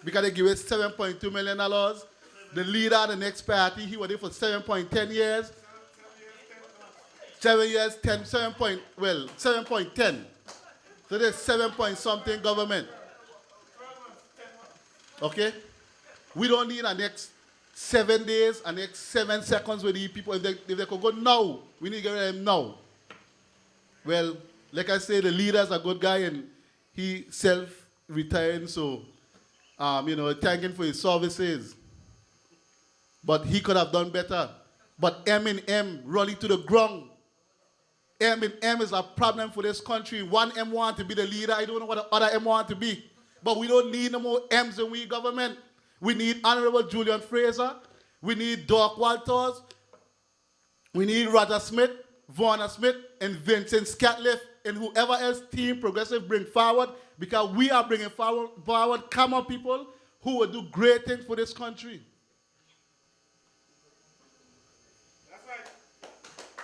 because they give it $7.2 million. The leader of the next party, he was there for 7.10 years. 7 years, 7.10. So there's 7 point something government. Okay? We don't need a next 7 days, a next 7 seconds with these people. If they could go now, we need to get rid of them now. Well, like I say, the leader's a good guy and he self-retired, so, thanking for his services. But he could have done better. But M running to the ground. M is a problem for this country. One M want to be the leader. I don't know what the other M want to be. But we don't need no more M's in we government. We need Honorable Julian Fraser. We need Doc Walters. We need Rajah Smith, Verna Smith, and Vincent Scatliffe, and whoever else Team Progressive bring forward, because we are bringing forward common people who will do great things for this country.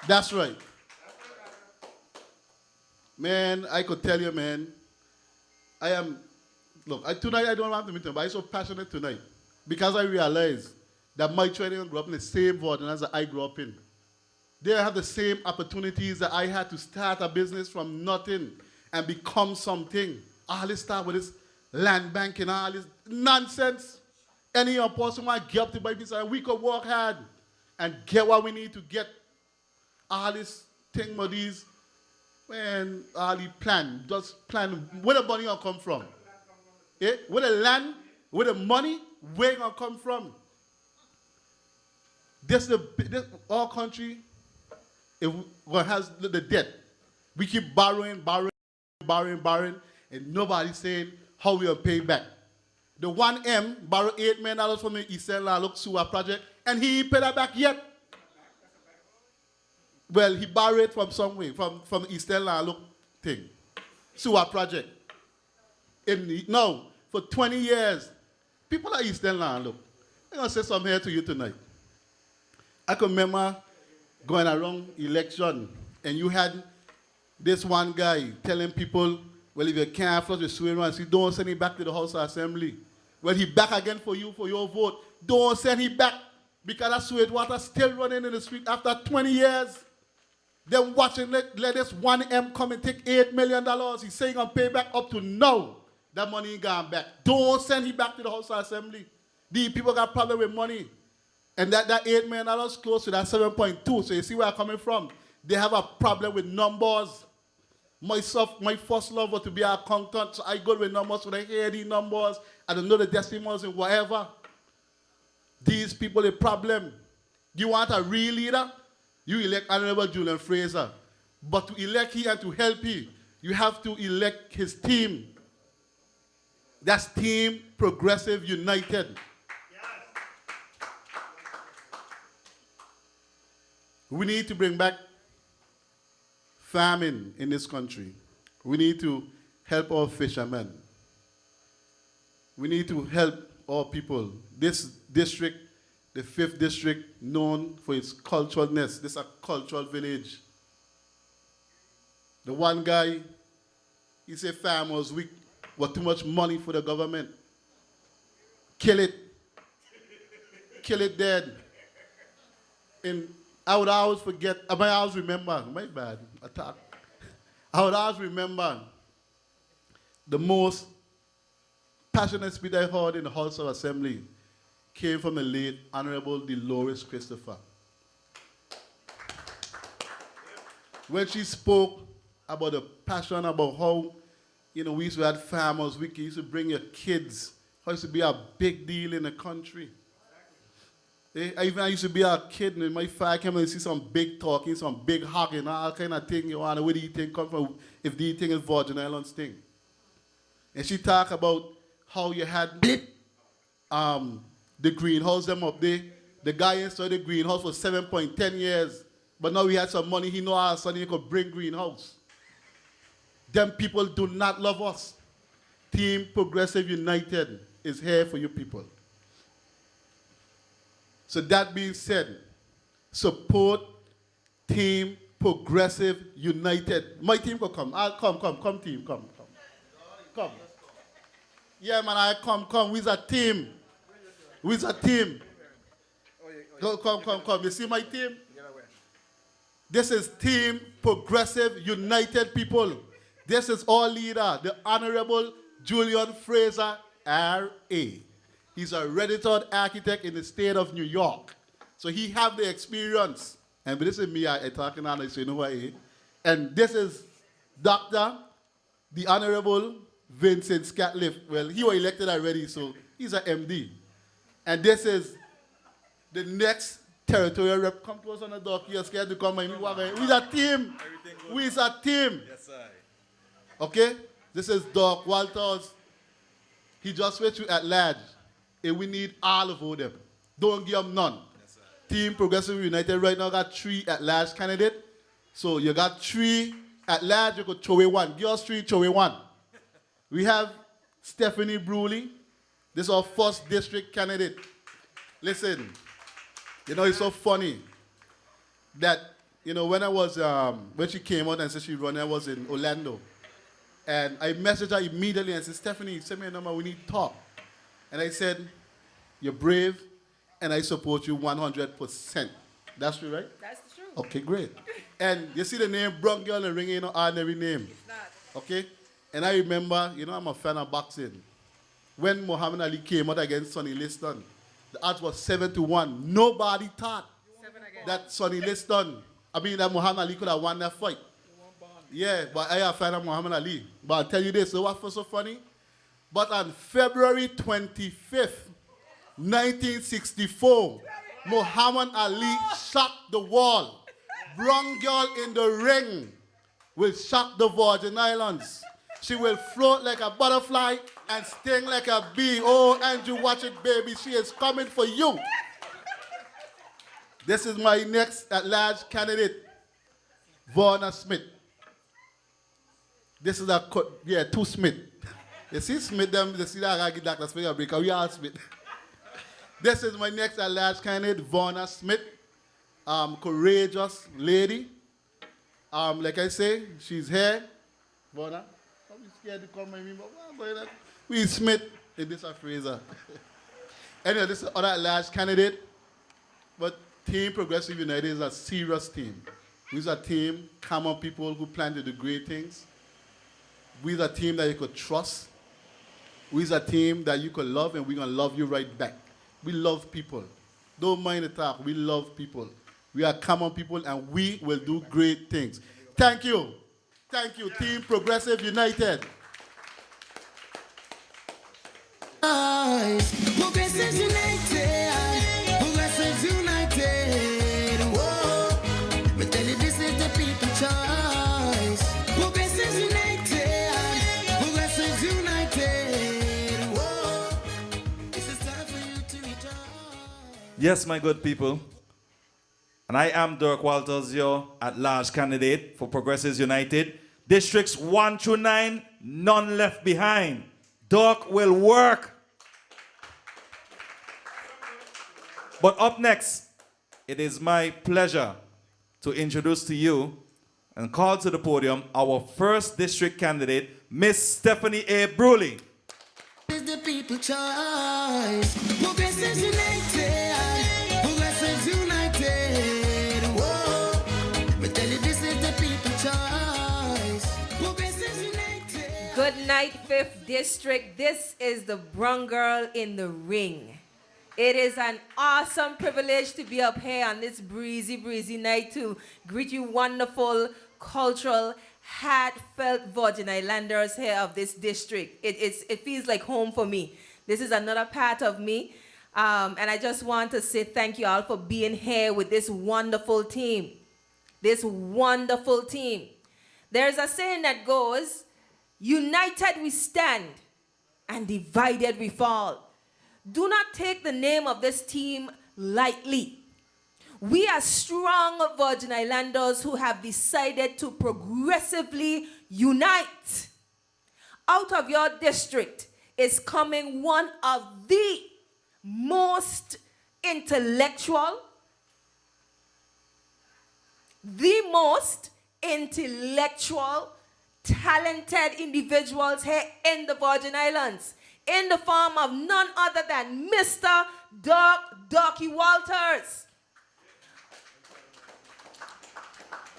That's right. Man, I could tell you, man, tonight I don't have to meet them, but I'm so passionate tonight because I realize that my children grew up in the same Verna that I grew up in. They have the same opportunities that I had to start a business from nothing and become something. All this start with this land bank and all this nonsense. Any young person want to get up to buy business, and we could work hard and get what we need to get. All this thing with these, man, all the plan, just plan. Where the money gonna come from? Where the land, where the money, where it gonna come from? Our country, it has the debt. We keep borrowing, and nobody's saying how we will pay back. The 1M borrowed $8 million from the Eastern Land Sewer project, and he ain't paid that back yet. Well, he borrowed from somewhere, from the Eastern Land thing, sewer project. Now, for 20 years, people at Eastern Land I'm going to say something here to you tonight. I can remember going around election, and you had this one guy telling people, well, if you can't flush the sewer runs, don't send him back to the House of Assembly. Well, he back again for you, for your vote. Don't send him back, because that sewage water still running in the street after 20 years. Then watching, let this 1M come and take $8 million. He's saying he'll pay back up to now. That money ain't gone back. Don't send him back to the House of Assembly. These people got problem with money. And that $8 million close to that 7.2. So you see where I'm coming from. They have a problem with numbers. My first love was to be an accountant, so I go with numbers when I hear these numbers. I don't know the decimals and whatever. These people a problem. You want a real leader? You elect Honorable Julian Fraser. But to elect him and to help him, you have to elect his team. That's Team Progressive United. We need to bring back farming in this country. We need to help our fishermen. We need to help our people. This district, the 5th district, known for its culturalness. This is a cultural village. The one guy, he said farmers week were too much money for the government. Kill it. Kill it dead. And I would always forget, I might always remember, my bad, attack. I would always remember the most passionate speech I heard in the House of Assembly came from the late Honorable Dolores Christopher. When she spoke about the passion about how, we used to have farmers, we used to bring your kids, how it used to be a big deal in the country. I used to be a kid, and my father came and see some big talking, some big hugging, all kind of thing. You want where do you think come from? If the thing is vaginal and thing. And she talked about how you had the greenhouse them up there. The guy inside the greenhouse for 7.10 years, but now he had some money. He know how suddenly he could bring greenhouse. Them people do not love us. Team Progressive United is here for you people. So that being said, support Team Progressive United. My team could come. Come, team, come. Yeah, man, I come. We's a team. Come. You see my team? This is Team Progressive United people. This is our leader, the Honorable Julian Fraser, R.A. He's a registered architect in the state of New York. So he have the experience. And this is me, I talking on it, so you know what I is. And this is Dr. the Honorable Vincent Scatliffe. Well, he was elected already, so he's an MD. And this is the next territorial rep. Come to us on the dock. You're scared to come. We're a team. We're a team. Yes, sir. Okay? This is Doc Walters. He just went to at large. And we need all of them. Don't give them none. Yes, Team Progressive United right now got 3 at large candidates. So you got 3 at large, you could throw away 1. Give us 3, throw away 1. We have Stephanie Brewley. This is our 1st district candidate. Listen, you know, it's so funny that, you know, when I was, when she came out and said she run, I was in Orlando. And I messaged her immediately and said, Stephanie, send me a number, we need to talk. And I said, you're brave, and I support you 100%. That's true, right? That's true. Okay, great. And you see the name Brown Girl and ringing on ordinary name. It's not. Okay? And I remember, you know, I'm a fan of boxing. When Muhammad Ali came out against Sonny Liston, the odds was 7-1. Nobody thought that Sonny Liston, that Muhammad Ali could have won that fight. Yeah, but I am a fan of Muhammad Ali. But I'll tell you this, so what was so funny? But on February 25th, 1964, Muhammad Ali shocked the wall. Brown girl in the ring will shock the Virgin Islands. She will float like a butterfly and sting like a bee. Oh, Andrew, watch it, baby. She is coming for you. This is my next at-large candidate, Verna Smith. This is two Smith. You see Smith, you see that I get Dr. Smith a break, we are Smith. This is my next at-large candidate, Verna Smith. Courageous lady. Like I say, she's here. Verna, don't be scared to come with me, but we Smith, and this is Fraser. Anyway, this is another at-large candidate. But Team Progressive United is a serious team. We're a team, common people who plan to do great things. We're a team that you could trust. We're a team that you could love, and we're going to love you right back. We love people. Don't mind the talk. We love people. We are common people, and we will do great things. Thank you. Thank you, Team Progressive United. Progressive United. Progressive United. Whoa. But tell you this is the people choice. Progressive United. Progressive United. Whoa. This is time for you to rejoice. Yes, my good people. And I am Dirk Walters, your at-large candidate for Progressives United. Districts 1 through 9, none left behind. Dirk will work. But up next, it is my pleasure to introduce to you and call to the podium our first district candidate, Miss Stephanie A. Brewley. This is the people choice. Progressive United. Progressive United. Whoa. But tell you this is the people choice. Progressive United. Good night, 5th District. This is the Brown Girl in the Ring. It is an awesome privilege to be up here on this breezy night to greet you wonderful, cultural, heartfelt Virgin Islanders here of this district. It feels like home for me. This is another part of me. And I just want to say thank you all for being here with this wonderful team. This wonderful team. There's a saying that goes, united we stand and divided we fall. Do not take the name of this team lightly. We are strong Virgin Islanders who have decided to progressively unite. Out of your district is coming one of the most intellectual, the most intellectual, talented individuals here in the Virgin Islands, in the form of none other than Mr. Docky Walters.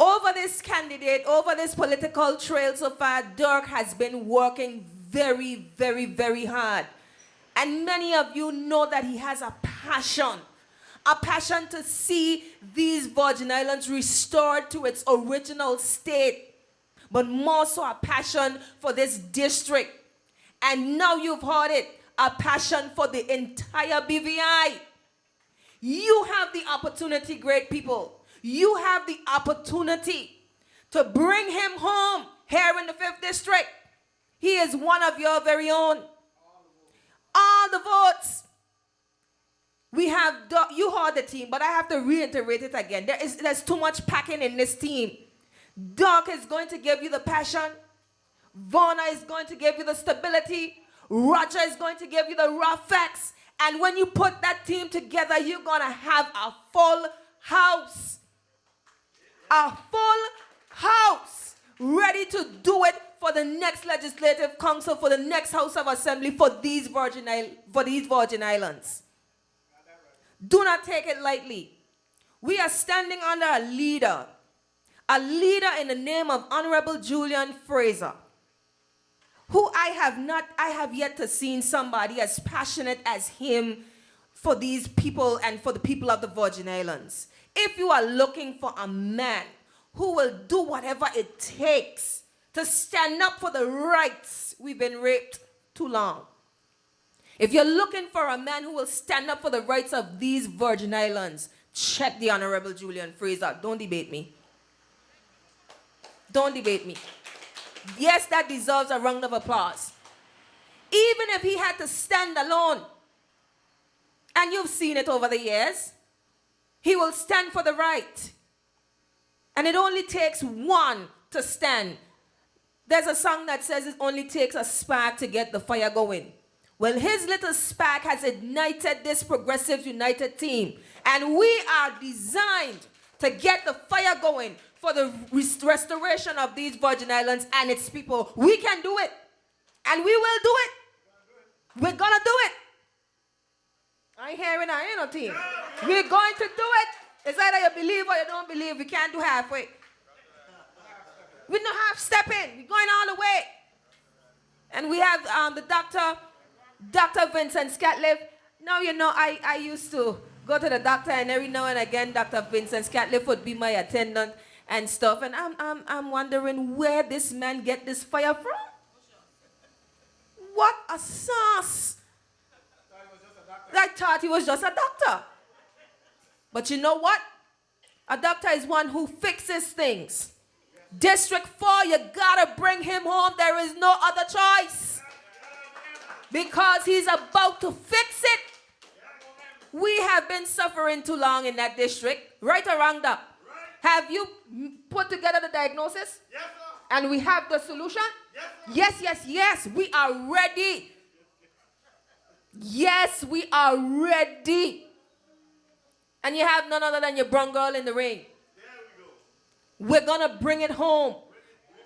Over this candidate, over this political trail so far, Dirk has been working very, very, very hard. And many of you know that he has a passion to see these Virgin Islands restored to its original state, but more so a passion for this district. And now you've heard it, a passion for the entire BVI. You have the opportunity, great people. You have the opportunity to bring him home here in the 5th District. He is one of your very own. All the votes. We have, you heard the team, but I have to reiterate it again. There's too much packing in this team. Doc is going to give you the passion. Verna is going to give you the stability. Rajah is going to give you the raw facts. And when you put that team together, you're going to have a full house. A full house ready to do it for the next legislative council, for the next House of Assembly, for these Virgin Islands. Do not take it lightly. We are standing under a leader in the name of Honorable Julian Fraser, who I have yet to see somebody as passionate as him for these people and for the people of the Virgin Islands. If you are looking for a man who will do whatever it takes to stand up for the rights, we've been raped too long. If you're looking for a man who will stand up for the rights of these Virgin Islands, check the Honorable Julian Fraser. Don't debate me. Don't debate me. Yes, that deserves a round of applause. Even if he had to stand alone, and you've seen it over the years, he will stand for the right. And it only takes one to stand. There's a song that says it only takes a spark to get the fire going. Well, his little spark has ignited this Progressive United team. And we are designed to get the fire going for the restoration of these Virgin Islands and its people. We can do it. And we will do it. We're going to do it. I ain't hearing no team. We're going to do it. It's either you believe or you don't believe. We can't do halfway. We're not half-stepping. We're going all the way. And we have the Dr. Vincent Scatliffe. Now, you know, I used to go to the doctor, and every now and again, Dr. Vincent Scatliffe would be my attendant and stuff. And I'm wondering where this man get this fire from. What a sauce. I thought he was just a doctor. But you know what? A doctor is one who fixes things. District 4, you gotta bring him home. There is no other choice. Because he's about to fix it. We have been suffering too long in that district. Right or wrong, Doc? Have you put together the diagnosis? Yes, sir. And we have the solution? Yes, sir. Yes. We are ready. Yes, we are ready. And you have none other than your brown girl in the ring. There we go. We're going to bring it home.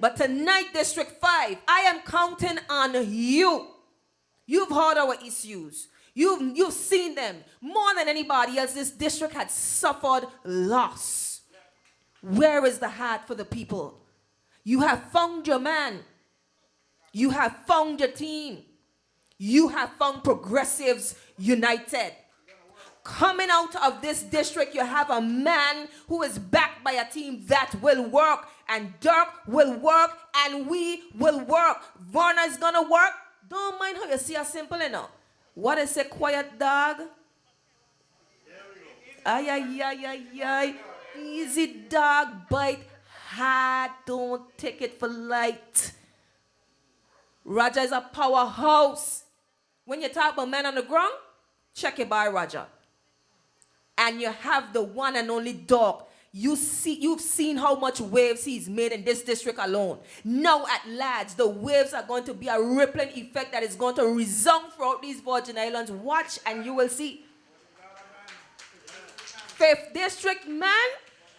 But tonight, District 5, I am counting on you. You've heard our issues. You've seen them. More than anybody else, this district had suffered loss. Where is the heart for the people? You have found your man. You have found your team. You have found Progressives United. Coming out of this district, you have a man who is backed by a team that will work. And Dirk will work, and we will work. Verna is going to work. Don't mind how you see us simple enough. What is a quiet dog? Ay, ay, ay, ay, ay. Easy dog, bite hard. Don't take it for light. Rajah is a powerhouse. When you talk about men on the ground, check it by Rajah. And you have the one and only dog. You've seen how much waves he's made in this district alone. Now at large, the waves are going to be a rippling effect that is going to resound throughout these Virgin Islands. Watch and you will see. 5th District, man,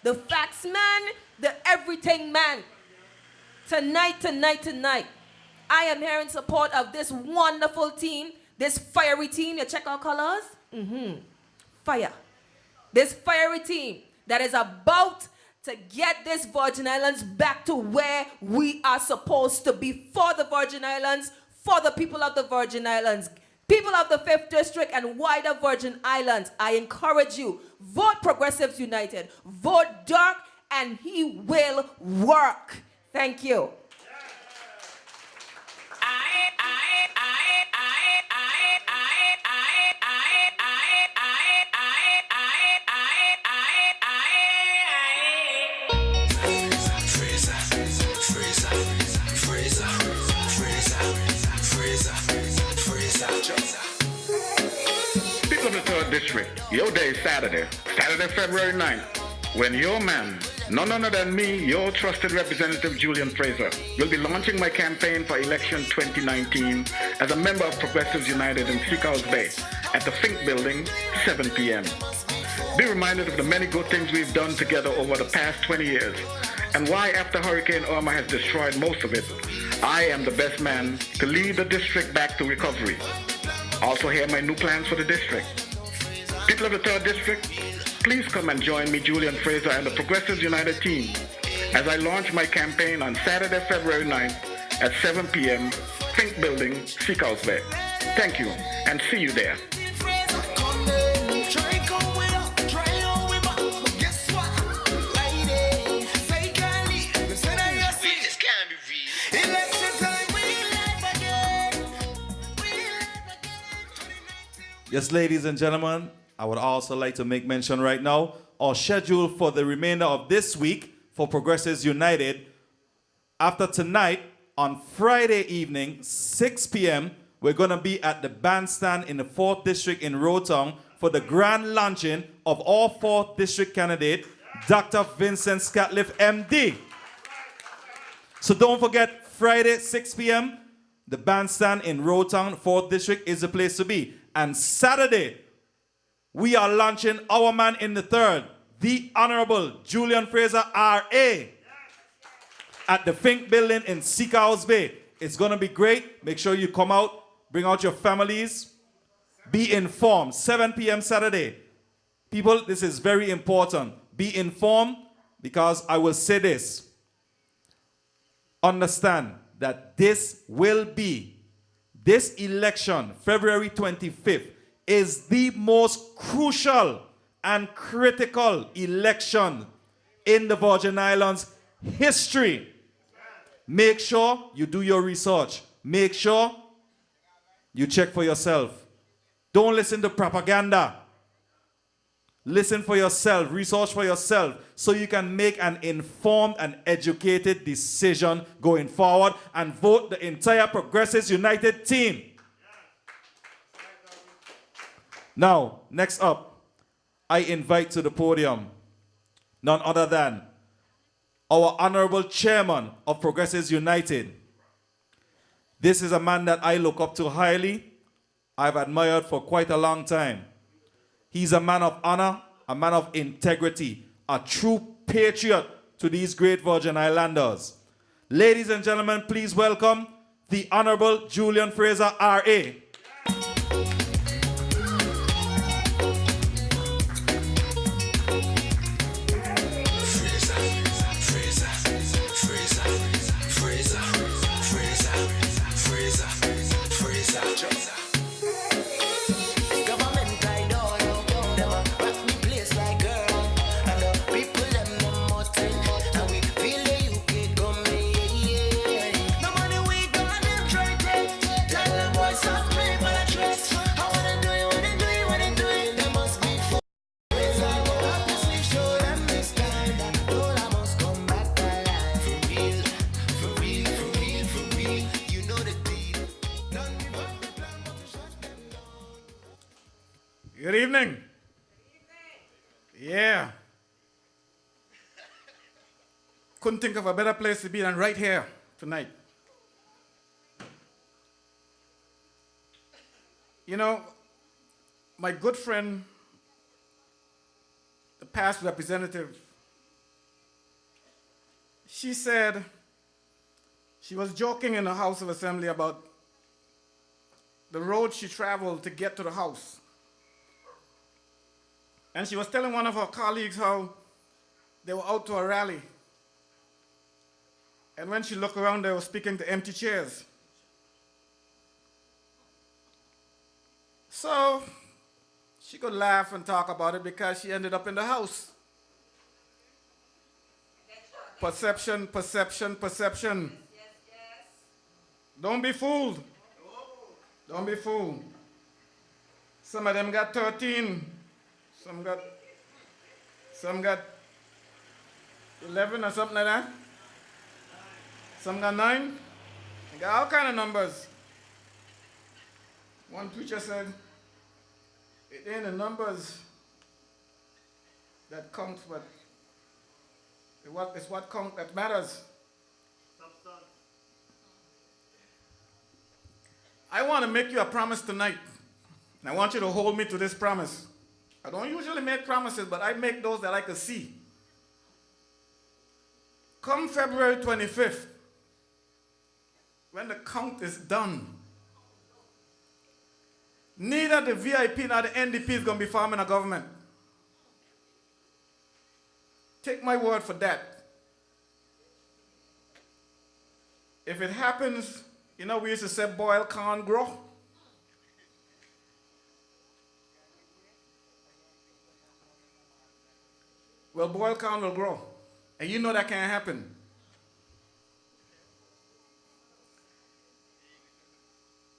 the facts man, the everything man. Tonight, I am here in support of this wonderful team, this fiery team. You check our colors? Fire. This fiery team that is about to get this Virgin Islands back to where we are supposed to be, for the Virgin Islands, for the people of the Virgin Islands, people of the 5th District and wider Virgin Islands. I encourage you, vote Progressives United, vote Dirk, and he will work. Thank you. People of the 3rd District, your day is Saturday, February 9th, when your man, none other than me, your trusted representative Julian Fraser, will be launching my campaign for election 2019 as a member of Progressives United in Seacoast Bay at the Fink Building, 7 p.m. Be reminded of the many good things we've done together over the past 20 years and why, after Hurricane Irma has destroyed most of it, I am the best man to lead the district back to recovery. Also hear my new plans for the district. People of the 3rd District, please come and join me, Julian Fraser, and the Progressives United team as I launch my campaign on Saturday, February 9th at 7 p.m., Fink Building, Seacoast Bay. Thank you, and see you there. Yes, ladies and gentlemen, I would also like to make mention right now, our schedule for the remainder of this week for Progressives United. After tonight, on Friday evening, 6 p.m., we're going to be at the bandstand in the 4th District in Rotown for the grand launching of our 4th District candidate, Dr. Vincent Scatliffe, MD. So don't forget, Friday, 6 p.m., the bandstand in Rotown, 4th District is the place to be. And Saturday, we are launching our man in the 3rd, the Honorable Julian Fraser, R.A., at the Fink Building in Seacoast Bay. It's going to be great. Make sure you come out, bring out your families, be informed. 7 p.m. Saturday. People, this is very important. Be informed, because I will say this. Understand that this election, February 25th, is the most crucial and critical election in the Virgin Islands history. Make sure you do your research. Make sure you check for yourself. Don't listen to propaganda. Listen for yourself, research for yourself, so you can make an informed and educated decision going forward and vote the entire Progressives United team. Now, next up, I invite to the podium none other than our Honorable Chairman of Progressives United. This is a man that I look up to highly. I've admired for quite a long time. He's a man of honor, a man of integrity, a true patriot to these great Virgin Islanders. Ladies and gentlemen, please welcome the Honorable Julian Fraser, R.A. Good evening. Yeah. Couldn't think of a better place to be than right here tonight. You know, my good friend, the past representative she said she was joking in the House of Assembly about the road she traveled to get to the house. And she was telling one of her colleagues how they were out to a rally. And when she looked around, they were speaking to empty chairs. So she could laugh and talk about it because she ended up in the house. Perception, perception, perception. Don't be fooled. Don't be fooled. Some of them got 13. Some got 11 or something like that. Some got 9. They got all kind of numbers. One preacher said, it ain't the numbers that count, but it's what count that matters. I want to make you a promise tonight. And I want you to hold me to this promise. I don't usually make promises, but I make those that I can see. Come February 25th, when the count is done, neither the VIP nor the NDP is going to be forming a government. Take my word for that. If it happens, you know, we used to say boil can't grow. Well, boil corn will grow. And you know that can't happen.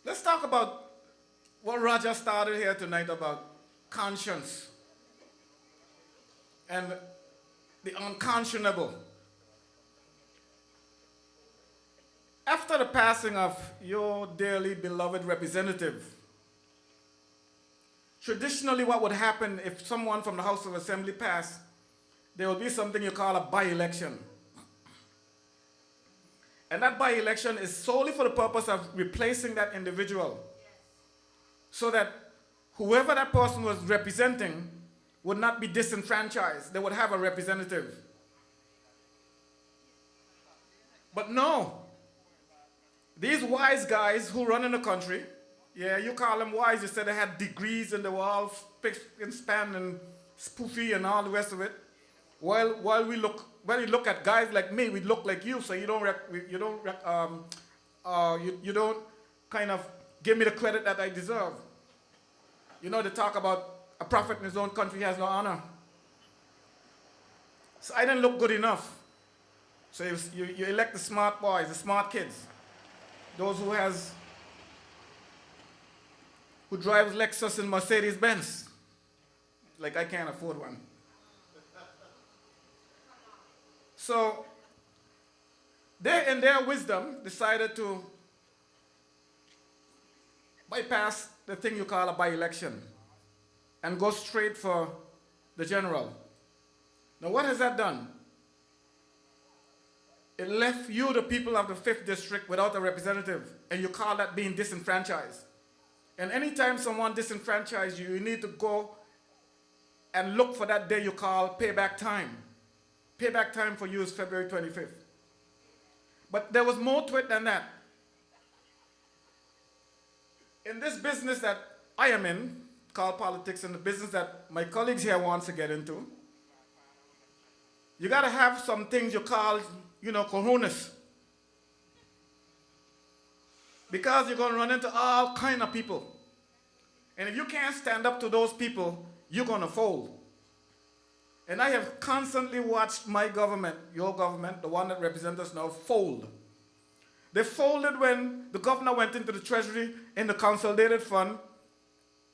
Let's talk about what Rajah started here tonight about conscience and the unconscionable. After the passing of your dearly beloved representative, traditionally what would happen if someone from the House of Assembly passed, there will be something you call a by-election. And that by-election is solely for the purpose of replacing that individual, so that whoever that person was representing would not be disenfranchised. They would have a representative. But no, these wise guys who run in the country, yeah, you call them wise, you said they had degrees and they were all spick and span and spoofy and all the rest of it. While when we look at guys like me, we look like you, so you don't kind of give me the credit that I deserve. You know, they talk about a prophet in his own country has no honor. So I didn't look good enough. So you elect the smart boys, the smart kids, those who drives Lexus and Mercedes Benz. Like I can't afford one. So they, in their wisdom, decided to bypass the thing you call a by-election and go straight for the general. Now what has that done? It left you, the people of the 5th district, without a representative, and you call that being disenfranchised. And anytime someone disenfranchised you, you need to go and look for that day you call payback time. Payback time for you is February 25th. But there was more to it than that. In this business that I am in, called politics, and the business that my colleagues here wants to get into, you got to have some things you call, cojones. Because you're going to run into all kind of people. And if you can't stand up to those people, you're going to fold. And I have constantly watched my government, your government, the one that represents us now, fold. They folded when the governor went into the treasury in the consolidated fund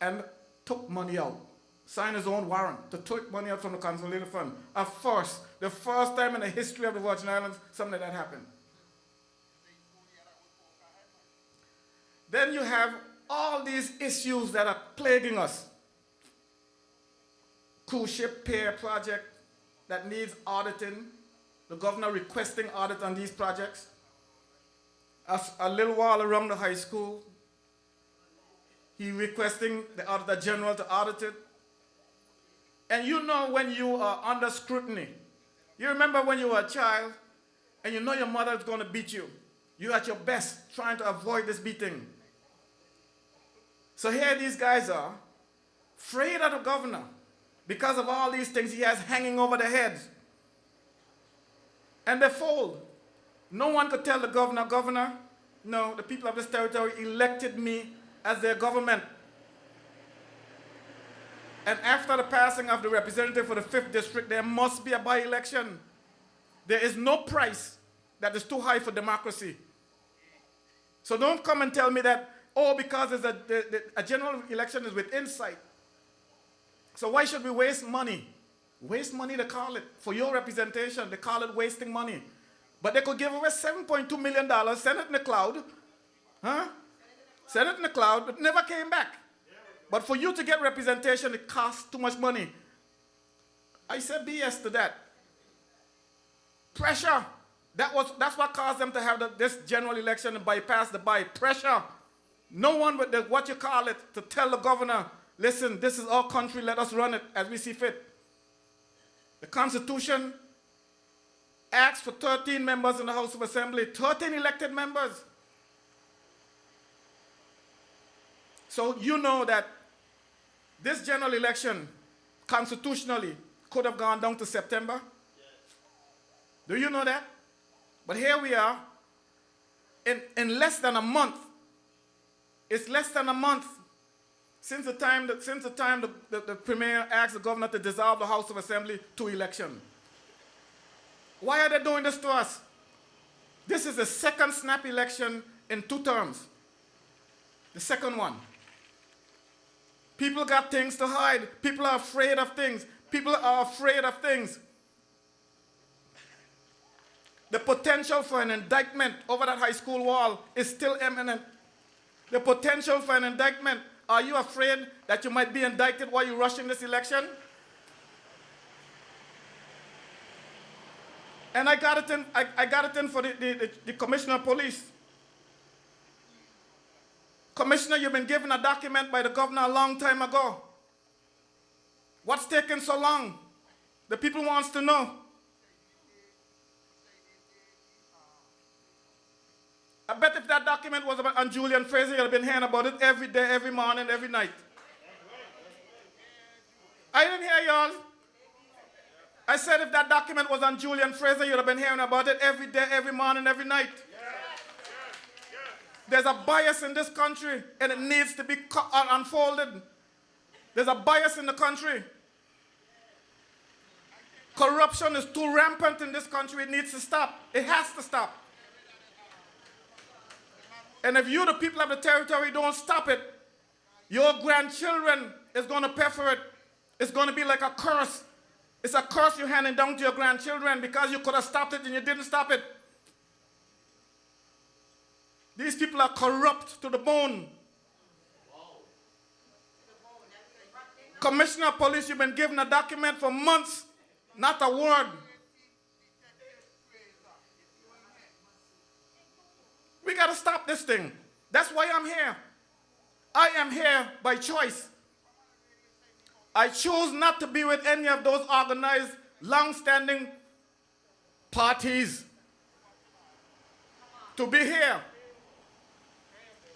and took money out. Signed his own warrant to take money out from the consolidated fund. The first time in the history of the Virgin Islands, something like that happened. Then you have all these issues that are plaguing us. Cruise ship pier project that needs auditing. The governor requesting audit on these projects. A little while around the high school, he requesting the Auditor General to audit it. And you know when you are under scrutiny. You remember when you were a child and you know your mother is going to beat you. You're at your best trying to avoid this beating. So here these guys are, afraid of the governor because of all these things he has hanging over their heads. And they fold. No one could tell the governor, Governor, no, the people of this territory elected me as their government. And after the passing of the representative for the 5th district, there must be a by-election. There is no price that is too high for democracy. So don't come and tell me that, oh, because a general election is with insight. So why should we waste money? Waste money, they call it. For your representation, they call it wasting money. But they could give away $7.2 million, send it in the cloud. Huh? Send it in the cloud, but never came back. But for you to get representation, it costs too much money. I said BS to that. Pressure. That's what caused them to have this general election and bypass the pressure. No one with what you call it to tell the governor, listen, this is our country, let us run it as we see fit. The Constitution asks for 13 members in the House of Assembly, 13 elected members. So you know that this general election constitutionally could have gone down to September. Yes. Do you know that? But here we are in less than a month. It's less than a month since the time the Premier asked the governor to dissolve the House of Assembly to election. Why are they doing this to us? This is the second snap election in 2 terms. The second one. People got things to hide. People are afraid of things. People are afraid of things. The potential for an indictment over that high school wall is still imminent. The potential for an indictment. Are you afraid that you might be indicted while you're rushing this election? And I got it in for the commissioner of police. Commissioner, you've been given a document by the governor a long time ago. What's taking so long? The people wants to know. I bet if that document was on Julian Fraser, you'd have been hearing about it every day, every morning, every night. I didn't hear y'all. I said if that document was on Julian Fraser, you'd have been hearing about it every day, every morning, every night. There's a bias in this country, and it needs to be unfolded. There's a bias in the country. Corruption is too rampant in this country. It needs to stop. It has to stop. And if you, the people of the territory, don't stop it, your grandchildren is going to pay for it. It's going to be like a curse. It's a curse you're handing down to your grandchildren because you could have stopped it and you didn't stop it. These people are corrupt to the bone. Commissioner of Police, you've been given a document for months, not a word. We got to stop this thing. That's why I'm here. I am here by choice. I choose not to be with any of those organized, long-standing parties. To be here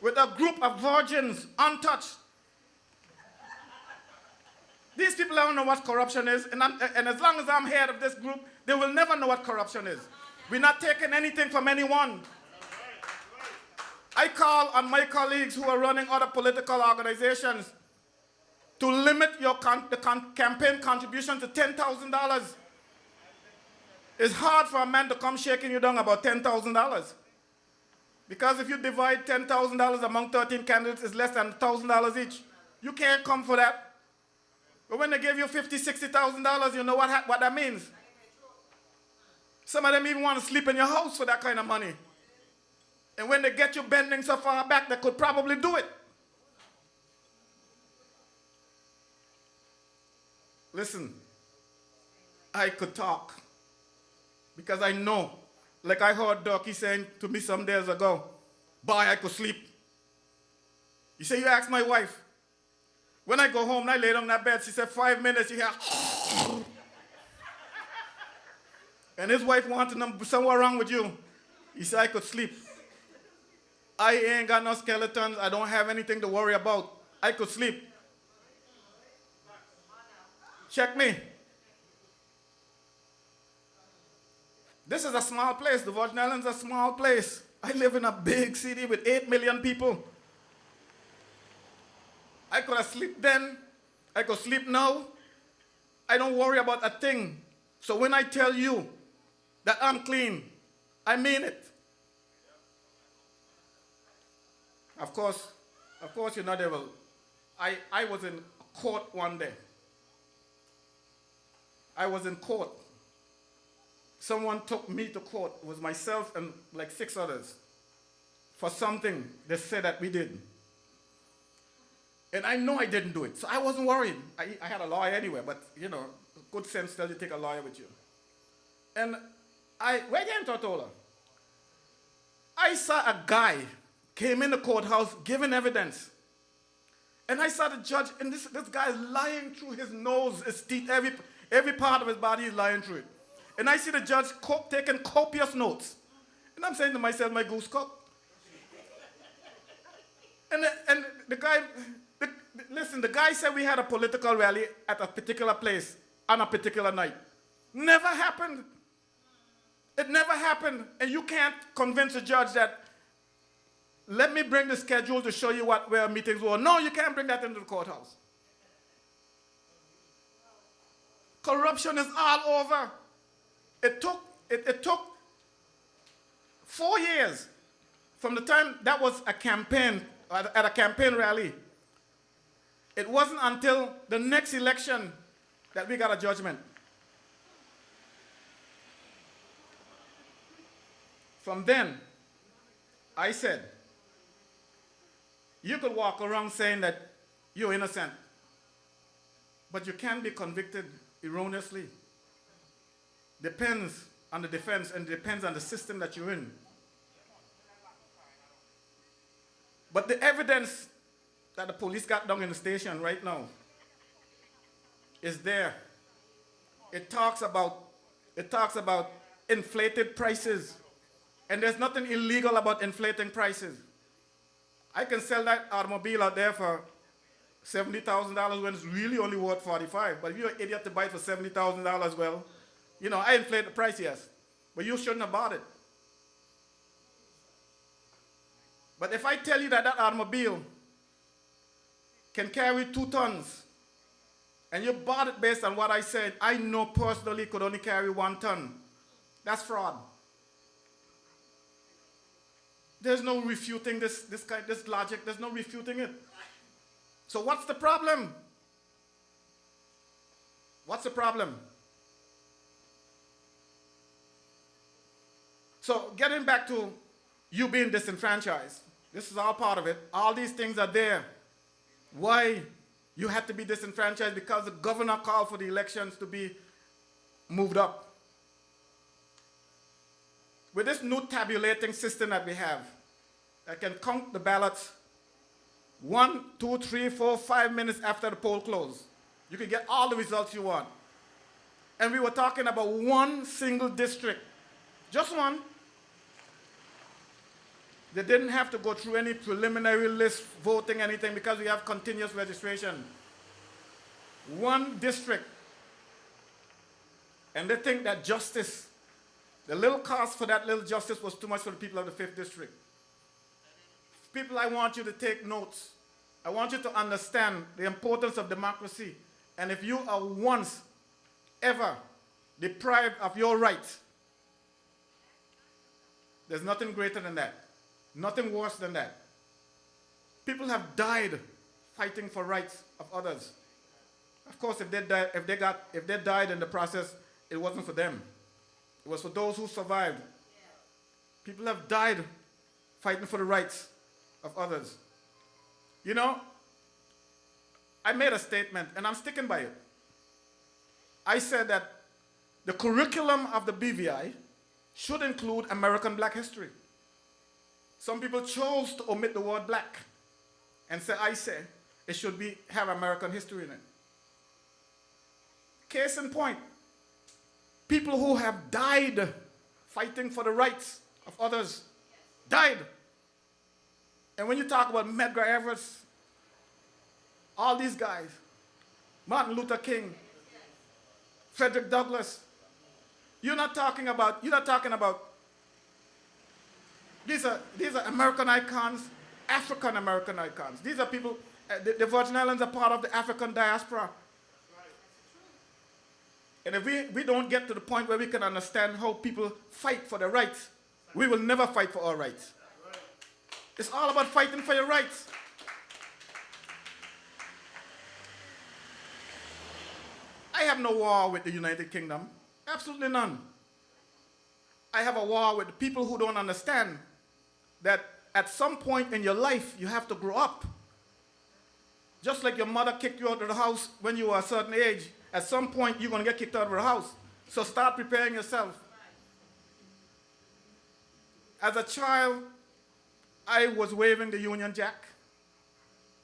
with a group of virgins, untouched. These people don't know what corruption is, and as long as I'm head of this group, they will never know what corruption is. We're not taking anything from anyone. I call on my colleagues who are running other political organizations to limit your campaign contribution to $10,000. It's hard for a man to come shaking you down about $10,000. Because if you divide $10,000 among 13 candidates, it's less than $1,000 each. You can't come for that. But when they give you $50,000, $60,000, you know what that means. Some of them even want to sleep in your house for that kind of money. And when they get you bending so far back, they could probably do it. Listen, I could talk because I know, like I heard Ducky saying to me some days ago, boy, I could sleep. You say, you ask my wife. When I go home and I lay down in that bed, she said, 5 minutes, you hear, And his wife wanted to know somewhere wrong with you. He said I could sleep. I ain't got no skeletons. I don't have anything to worry about. I could sleep. Check me. This is a small place. The Virgin Islands is a small place. I live in a big city with 8 million people. I could have slept then. I could sleep now. I don't worry about a thing. So when I tell you that I'm clean, I mean it. Of course, you're not able. I was in court one day. I was in court. Someone took me to court. It was myself and like 6 others for something they said that we did. And I know I didn't do it, so I wasn't worried. I had a lawyer anyway, but you know, good sense tells you take a lawyer with you. And where came Tortola? I saw a guy came in the courthouse giving evidence. And I saw the judge, and this guy is lying through his nose, his teeth, every part of his body is lying through it. And I see the judge taking copious notes. And I'm saying to myself, my goose cock. And the guy, listen, the guy said we had a political rally at a particular place on a particular night. Never happened. It never happened. And you can't convince a judge that, let me bring the schedule to show you where meetings were. No, you can't bring that into the courthouse. Corruption is all over. It took 4 years from the time that was a campaign, at a campaign rally. It wasn't until the next election that we got a judgment. From then, I said, you could walk around saying that you're innocent, but you can't be convicted erroneously. Depends on the defense and depends on the system that you're in. But the evidence that the police got down in the station right now is there. It talks about inflated prices. And there's nothing illegal about inflating prices. I can sell that automobile out there for $70,000 when it's really only worth $45,000. But if you're an idiot to buy it for $70,000, well, you know, I inflate the price, yes. But you shouldn't have bought it. But if I tell you that that automobile can carry 2 tons, and you bought it based on what I said, I know personally it could only carry 1 ton. That's fraud. There's no refuting this logic. There's no refuting it. So what's the problem? What's the problem? So getting back to you being disenfranchised, this is all part of it. All these things are there. Why you had to be disenfranchised? Because the governor called for the elections to be moved up. With this new tabulating system that we have, I can count the ballots 1, 2, 3, 4, 5 minutes after the poll closed. You can get all the results you want. And we were talking about one single district, just one. They didn't have to go through any preliminary list, voting, anything, because we have continuous registration. One district. And they think that justice, the little cost for that little justice was too much for the people of the 5th district. People, I want you to take notes. I want you to understand the importance of democracy. And if you are once ever deprived of your rights, there's nothing greater than that. Nothing worse than that. People have died fighting for rights of others. Of course, if they died in the process, it wasn't for them. It was for those who survived. People have died fighting for the rights of others. You know, I made a statement, and I'm sticking by it. I said that the curriculum of the BVI should include American Black history. Some people chose to omit the word black and I say it should have American history in it. Case in point, People who have died fighting for the rights of others. Died. And when you talk about Medgar Evers, all these guys, Martin Luther King, Frederick Douglass, you're not talking about, these are American icons, African American icons. These are people, the Virgin Islands are part of the African diaspora. And if we don't get to the point where we can understand how people fight for their rights, we will never fight for our rights. It's all about fighting for your rights. I have no war with the United Kingdom. Absolutely none. I have a war with the people who don't understand that at some point in your life, you have to grow up. Just like your mother kicked you out of the house when you were a certain age, at some point you're going to get kicked out of the house. So start preparing yourself. As a child, I was waving the Union Jack,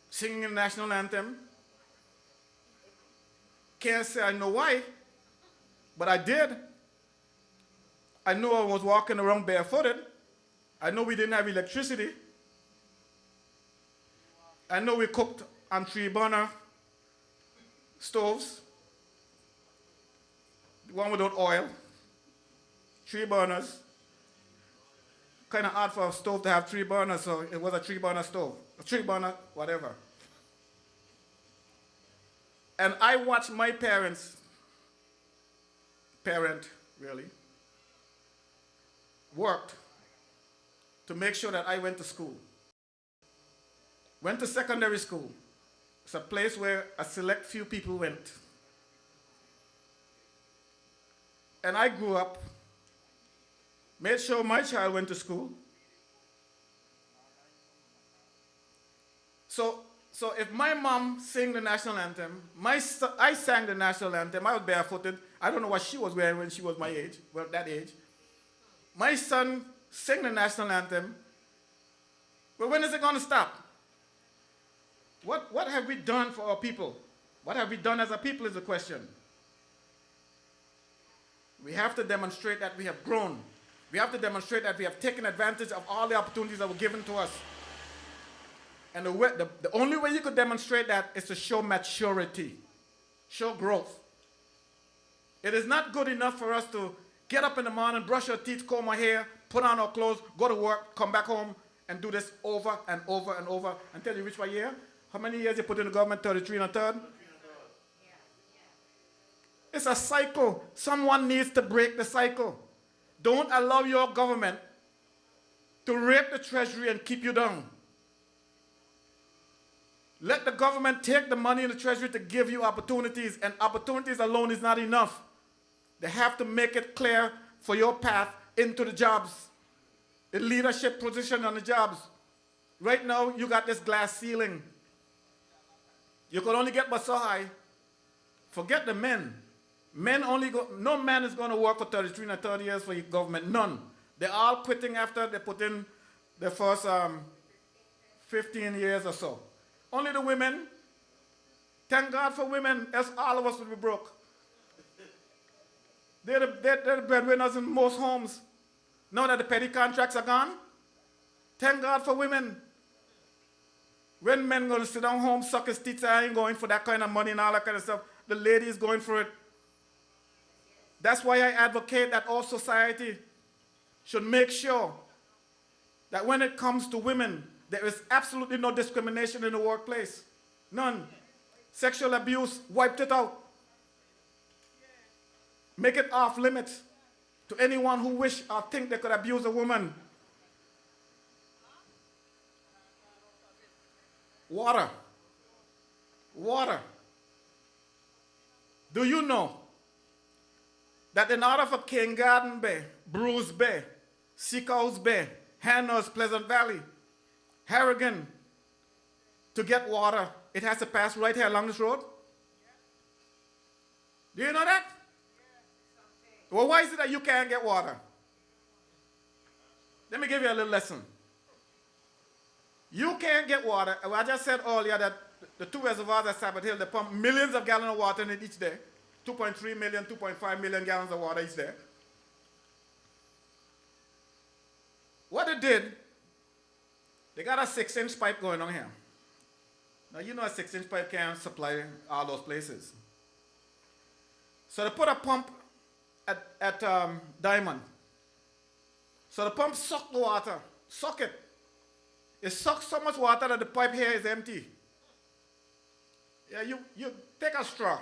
singing the national anthem. Can't say I know why, but I did. I knew I was walking around barefooted. I know we didn't have electricity. I know we cooked on 3-burner stoves. The one without oil. 3 burners. Kind of hard for a stove to have 3 burners, so it was a 3-burner stove. A 3-burner, whatever. And I watched my parent, really, worked to make sure that I went to school. Went to secondary school. It's a place where a select few people went. And I grew up, made sure my child went to school. So if my mom sang the national anthem, I sang the national anthem, I was barefooted. I don't know what she was wearing when she was my age, well, that age. My son sang the national anthem. But when is it going to stop? What have we done for our people? What have we done as a people is the question. We have to demonstrate that we have grown. We have to demonstrate that we have taken advantage of all the opportunities that were given to us. And the only way you could demonstrate that is to show maturity, show growth. It is not good enough for us to get up in the morning, brush our teeth, comb our hair, put on our clothes, go to work, come back home, and do this over and over and over until you reach what year? How many years you put in the government? 33 and a third? It's a cycle. Someone needs to break the cycle. Don't allow your government to rape the treasury and keep you down. Let the government take the money in the treasury to give you opportunities, and opportunities alone is not enough. They have to make it clear for your path into the jobs, the leadership position on the jobs. Right now, you got this glass ceiling. You can only get but so high. Forget the men. No man is going to work for 33 and 30 years for your government. None. They're all quitting after they put in their first 15 years or so. Only the women. Thank God for women, else all of us would be broke. They're the breadwinners in most homes. Now that the petty contracts are gone, thank God for women. When men going to sit down home, suck his teeth, I ain't going for that kind of money and all that kind of stuff. The lady is going for it. That's why I advocate that all society should make sure that when it comes to women, there is absolutely no discrimination in the workplace. None. Sexual abuse, wiped it out. Make it off limits to anyone who wish or think they could abuse a woman. Water. Water. Do you know that in order for King Garden Bay, Bruce Bay, Seacoast Bay, Hannah's Pleasant Valley, Harrigan, to get water, it has to pass right here along this road? Do you know that? Well, why is it that you can't get water? Let me give you a little lesson. You can't get water. I just said earlier that the 2 reservoirs at Sabbath Hill, they pump millions of gallons of water in it each day. 2.3 million, 2.5 million gallons of water is there. What they did, they got a 6-inch pipe going on here. Now, you know a 6-inch pipe can't supply all those places. So they put a pump at Diamond. So the pump sucked the water, suck it. It sucks so much water that the pipe here is empty. Yeah, you take a straw.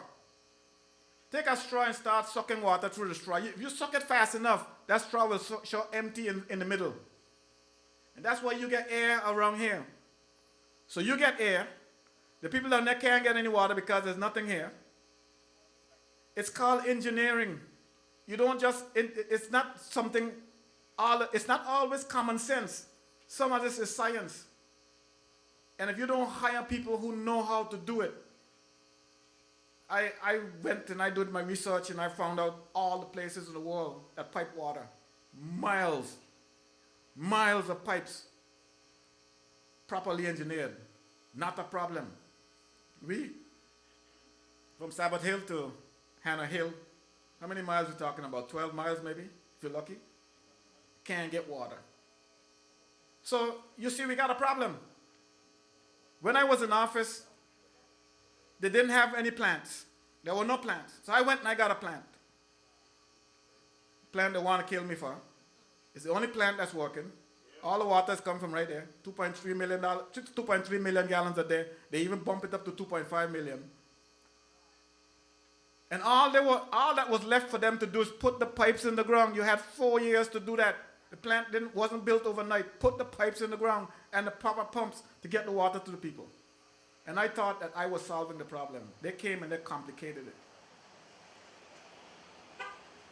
Take a straw and start sucking water through the straw. If you suck it fast enough, that straw will show empty in the middle. And that's why you get air around here. So you get air. The people down there can't get any water because there's nothing here. It's called engineering. You don't just, it's not something, it's not always common sense. Some of this is science. And if you don't hire people who know how to do it, I went and I did my research and I found out all the places in the world that pipe water. Miles of pipes. Properly engineered. Not a problem. From Sabbath Hill to Hannah Hill, how many miles are we talking about? 12 miles maybe, if you're lucky? Can't get water. So, you see, we got a problem. When I was in office, they didn't have any plants. There were no plants. So I went and I got a plant. Plant they want to kill me for. It's the only plant that's working. All the waters come from right there. 2.3 million gallons a day. They even bump it up to 2.5 million. And all that was left for them to do is put the pipes in the ground. You had 4 years to do that. The plant wasn't built overnight. Put the pipes in the ground and the proper pumps to get the water to the people. And I thought that I was solving the problem. They came and they complicated it.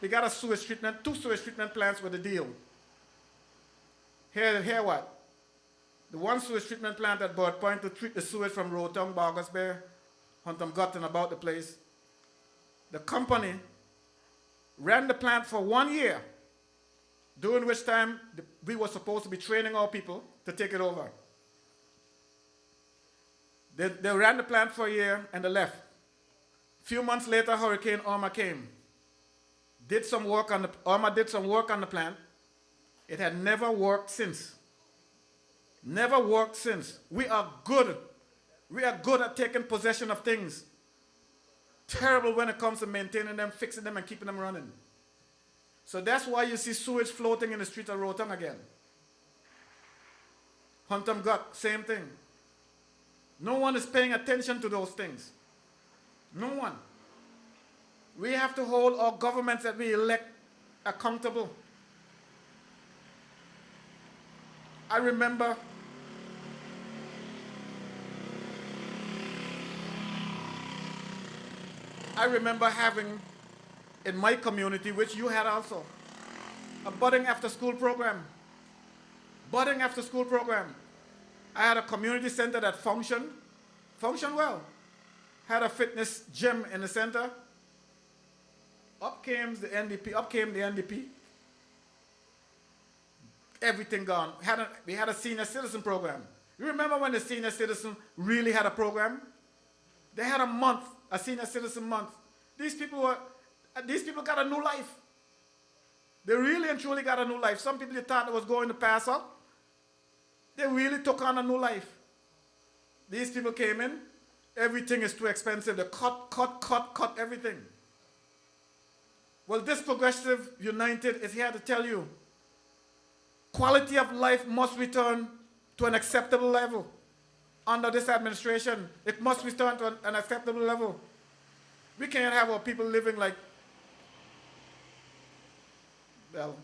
They got two sewage treatment plants with a deal. Here what? The one sewage treatment plant at Bird Point to treat the sewage from Rotown, Bargus Bay, Huntham Gut and about the place. The company ran the plant for 1 year, during which time we were supposed to be training our people to take it over. They ran the plant for a year and they left. A few months later, Hurricane Irma came. Irma did some work on the plant. It had never worked since. Never worked since. We are good. We are good at taking possession of things. Terrible when it comes to maintaining them, fixing them, and keeping them running. So that's why you see sewage floating in the street of Rotown again. Huntham Gut, same thing. No one is paying attention to those things. No one. We have to hold our governments that we elect accountable. I remember having in my community, which you had also, a budding after school program. Budding after school program. I had a community center that functioned well. Had a fitness gym in the center. Up came the NDP. Everything gone. We had a senior citizen program. You remember when the senior citizen really had a program? They had a month, a senior citizen month. These people got a new life. They really and truly got a new life. Some people you thought it was going to pass up. They really took on a new life. These people came in. Everything is too expensive. They cut everything. Well, this Progressive United is here to tell you, quality of life must return to an acceptable level. Under this administration, it must return to an acceptable level. We can't have our people living like, well,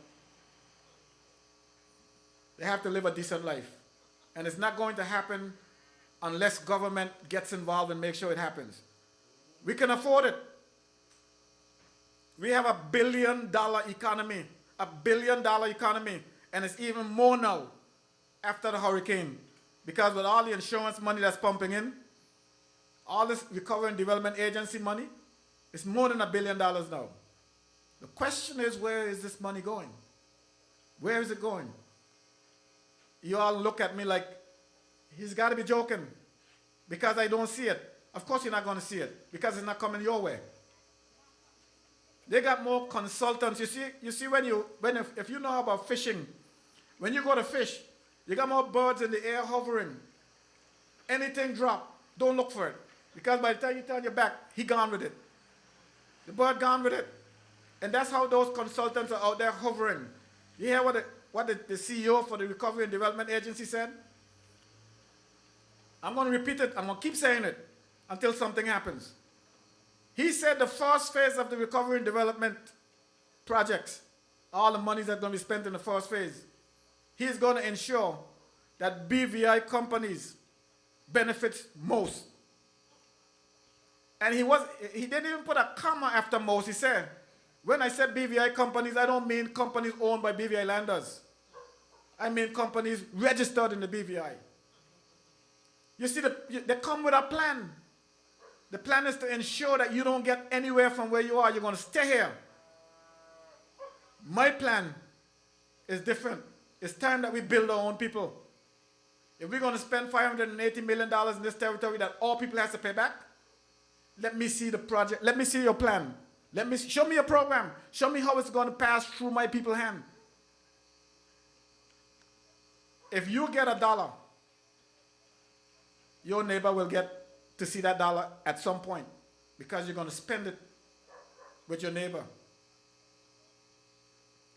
they have to live a decent life. And it's not going to happen unless government gets involved and makes sure it happens. We can afford it. We have $1 billion economy, $1 billion economy, and it's even more now after the hurricane. Because with all the insurance money that's pumping in, all this Recovery and Development Agency money, it's more than $1 billion now. The question is, where is this money going? Where is it going? You all look at me like, he's got to be joking because I don't see it. Of course you're not going to see it because it's not coming your way. They got more consultants. You see if you know about fishing, when you go to fish, you got more birds in the air hovering. Anything drop, don't look for it. Because by the time you turn your back, he gone with it. The bird gone with it. And that's how those consultants are out there hovering. You hear what the CEO for the Recovery and Development Agency said? I'm going to repeat it. I'm going to keep saying it until something happens. He said the first phase of the Recovery and Development projects, all the money that's going to be spent in the first phase, he's going to ensure that BVI companies benefits most. And he didn't even put a comma after most. He said, when I said BVI companies, I don't mean companies owned by BVI landers. I mean companies registered in the BVI. You see, they come with a plan. The plan is to ensure that you don't get anywhere from where you are. You're going to stay here. My plan is different. It's time that we build our own people. If we're going to spend $580 million in this territory that all people have to pay back, let me see the project. Let me see your plan. Show me your program. Show me how it's going to pass through my people's hand. If you get $1, your neighbor will get to see that dollar at some point because you're going to spend it with your neighbor.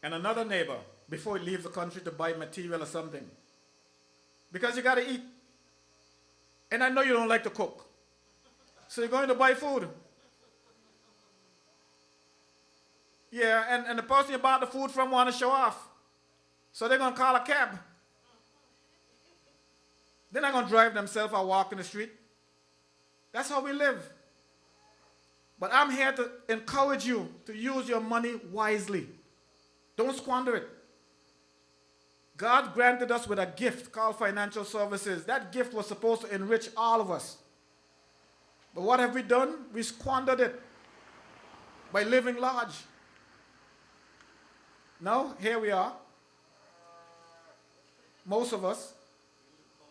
And another neighbor before he leaves the country to buy material or something. Because you got to eat. And I know you don't like to cook. So you're going to buy food. Yeah, and the person you bought the food from want to show off. So they're going to call a cab. They're not going to drive themselves or walk in the street. That's how we live. But I'm here to encourage you to use your money wisely. Don't squander it. God granted us with a gift called financial services. That gift was supposed to enrich all of us. But what have we done? We squandered it by living large. Now, here we are. Most of us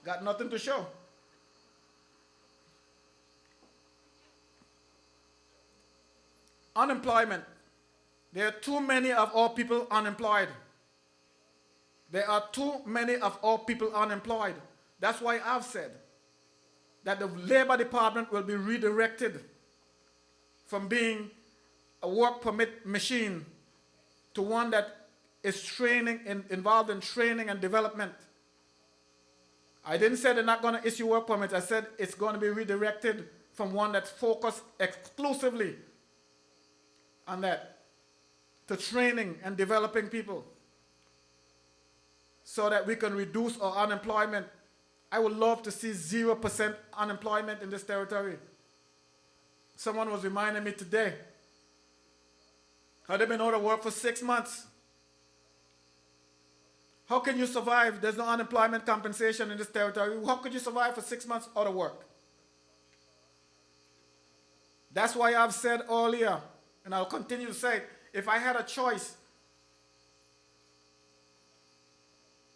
got nothing to show. Unemployment. There are too many of our people unemployed. There are too many of our people unemployed. That's why I've said that the Labor Department will be redirected from being a work permit machine to one that is involved in training and development. I didn't say they're not going to issue work permits. I said it's going to be redirected from one that's focused exclusively on that to training and developing people so that we can reduce our unemployment. I would love to see 0% unemployment in this territory. Someone was reminding me today how they've been out of work for 6 months. How can you survive? There's no unemployment compensation in this territory. How could you survive for 6 months out of work? That's why I've said earlier, and I'll continue to say it, if I had a choice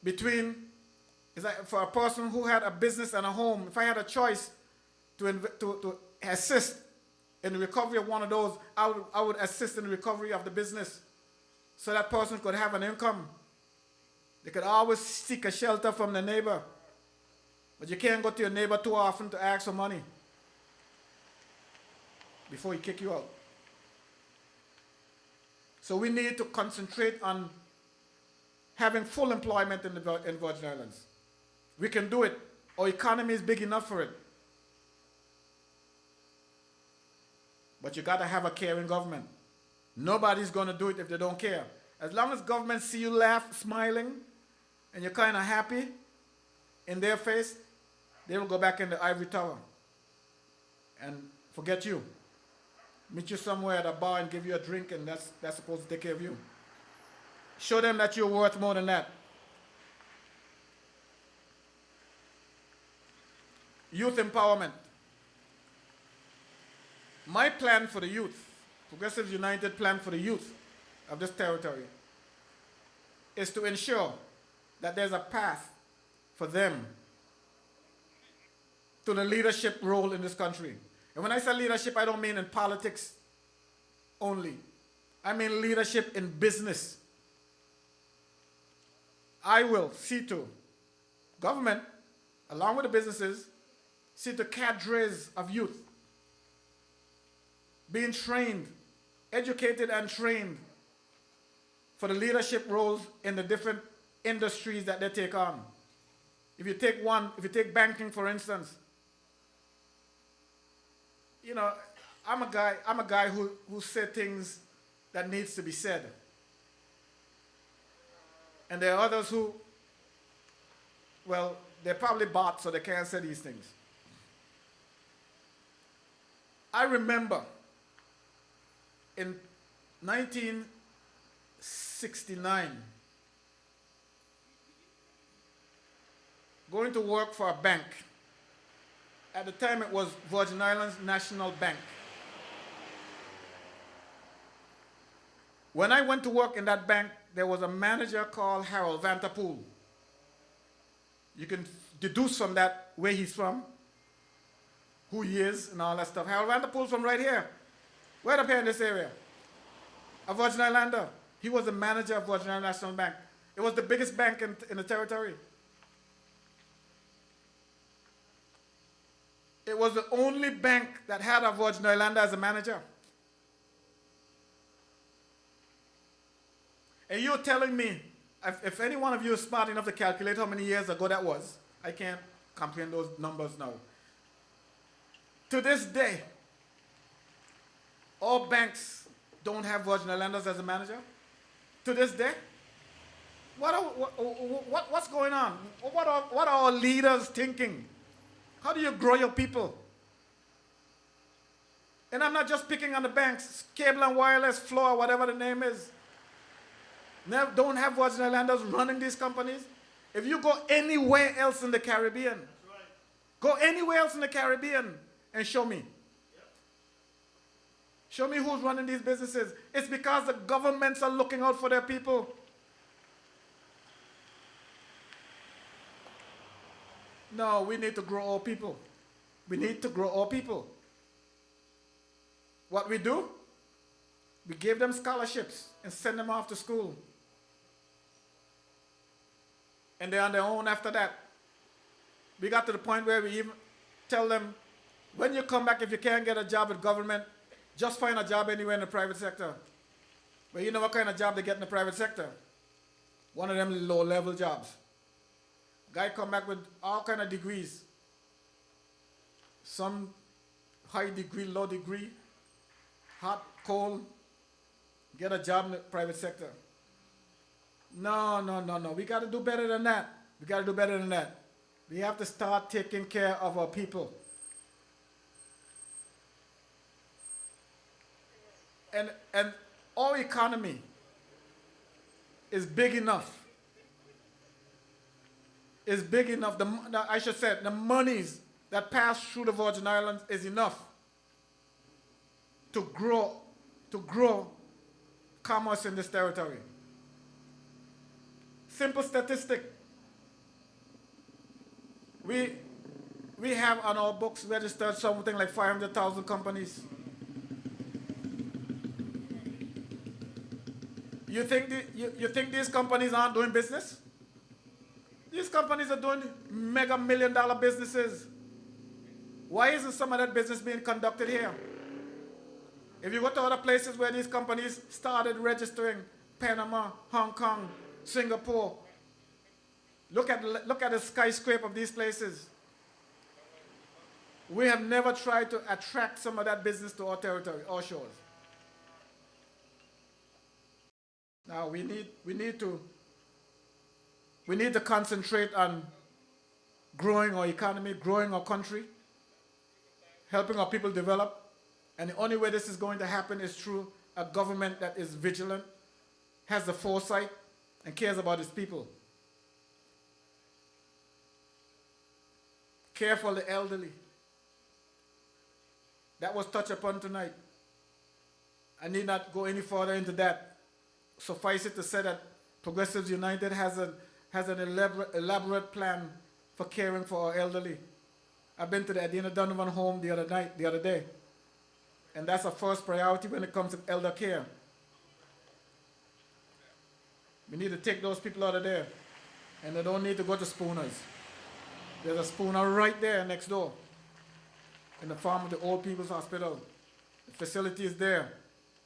between, for a person who had a business and a home, if I had a choice to assist in the recovery of one of those, I would assist in the recovery of the business so that person could have an income. They could always seek a shelter from the neighbor. But you can't go to your neighbor too often to ask for money before he kick you out. So we need to concentrate on having full employment in Virgin Islands. We can do it. Our economy is big enough for it. But you got to have a caring government. Nobody's going to do it if they don't care. As long as government see you laugh, smiling, and you're kind of happy in their face, they will go back in the ivory tower and forget you. Meet you somewhere at a bar and give you a drink, and that's supposed to take care of you. Show them that you're worth more than that. Youth empowerment. My plan for the youth, Progressive United plan for the youth of this territory, is to ensure that there's a path for them to the leadership role in this country. And when I say leadership, I don't mean in politics only. I mean leadership in business. I will see to government, along with the businesses, see to cadres of youth being trained, educated and trained for the leadership roles in the different industries that they take on. If you take banking, for instance, you know, I'm a guy who said things that needs to be said. And there are others who, well, they're probably bots, so they can't say these things. I remember in 1969 going to work for a bank. At the time it was Virgin Islands National Bank. When I went to work in that bank, there was a manager called Harold Vanterpool. You can deduce from that where he's from, who he is, and all that stuff. Harold Vanterpool's from right here, right up here in this area, a Virgin Islander. He was the manager of Virgin Islands National Bank. It was the biggest bank in the territory. It was the only bank that had a Virgin Islander as a manager. And you're telling me, if any one of you is smart enough to calculate how many years ago that was, I can't comprehend those numbers now. To this day, all banks don't have Virgin Islanders as a manager. To this day, what's going on? What are our leaders thinking? How do you grow your people? And I'm not just picking on the banks, cable and wireless, Floor, whatever the name is. Don't have Virgin Islanders running these companies. If you go anywhere else in the Caribbean, go anywhere else in the Caribbean and show me. Show me who's running these businesses. It's because the governments are looking out for their people. No, we need to grow our people. We need to grow our people. What we do, we give them scholarships and send them off to school. And they're on their own after that. We got to the point where we even tell them, when you come back, if you can't get a job with government, just find a job anywhere in the private sector. But you know what kind of job they get in the private sector? One of them low-level jobs. Guy come back with all kind of degrees. Some high degree, low degree, hot, cold, get a job in the private sector. No. We got to do better than that. We have to start taking care of our people. And our economy is big enough. I should say, the monies that pass through the Virgin Islands is enough to grow commerce in this territory. Simple statistic. We have on our books registered something like 500,000 companies. You think these companies aren't doing business? These companies are doing mega million-dollar businesses. Why isn't some of that business being conducted here? If you go to other places where these companies started registering, Panama, Hong Kong, Singapore, look at the skyscraper of these places. We have never tried to attract some of that business to our territory, our shores. Now we need to concentrate on growing our economy, growing our country, helping our people develop. And the only way this is going to happen is through a government that is vigilant, has the foresight, and cares about its people. Care for the elderly. That was touched upon tonight. I need not go any further into that. Suffice it to say that Progressives United has an elaborate plan for caring for our elderly. I've been to the Adina Donovan home the other day. And that's our first priority when it comes to elder care. We need to take those people out of there. And they don't need to go to Spooners. There's a Spooner right there next door in the farm of the Old People's Hospital. The facility is there.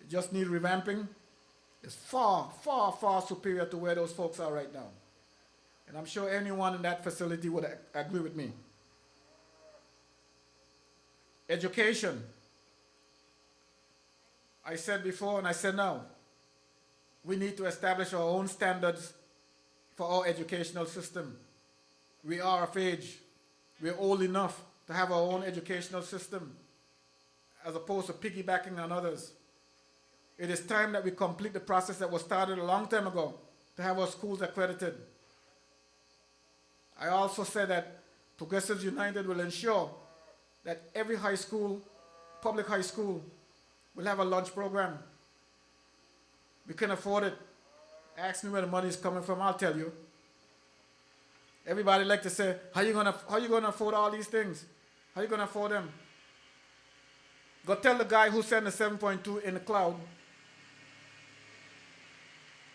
It just needs revamping. It's far, far, far superior to where those folks are right now. And I'm sure anyone in that facility would agree with me. Education. I said before and I said now, we need to establish our own standards for our educational system. We are of age. We're old enough to have our own educational system as opposed to piggybacking on others. It is time that we complete the process that was started a long time ago to have our schools accredited. I also said that Progressives United will ensure that every high school, public high school, will have a lunch program. We can afford it. Ask me where the money is coming from, I'll tell you. Everybody like to say, how you gonna afford all these things? How you gonna afford them? Go tell the guy who sent the 7.2 in the cloud.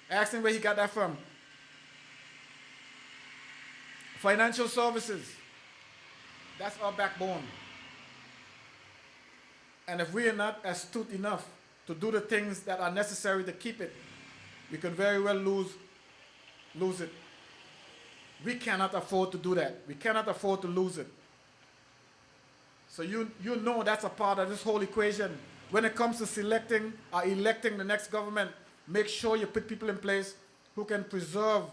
Ask him where he got that from. Financial services. That's our backbone. And if we are not astute enough to do the things that are necessary to keep it, we can very well lose it. We cannot afford to do that. We cannot afford to lose it. So you know that's a part of this whole equation. When it comes to selecting or electing the next government, make sure you put people in place who can preserve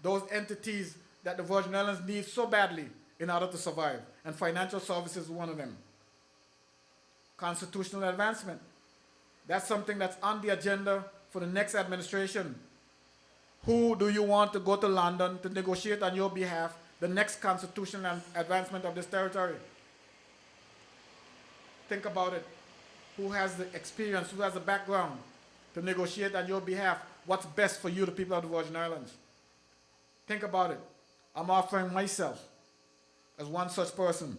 those entities that the Virgin Islands need so badly in order to survive. And financial services is one of them. Constitutional advancement. That's something that's on the agenda for the next administration. Who do you want to go to London to negotiate on your behalf the next constitutional advancement of this territory? Think about it. Who has the experience, who has the background to negotiate on your behalf what's best for you, the people of the Virgin Islands? Think about it. I'm offering myself as one such person.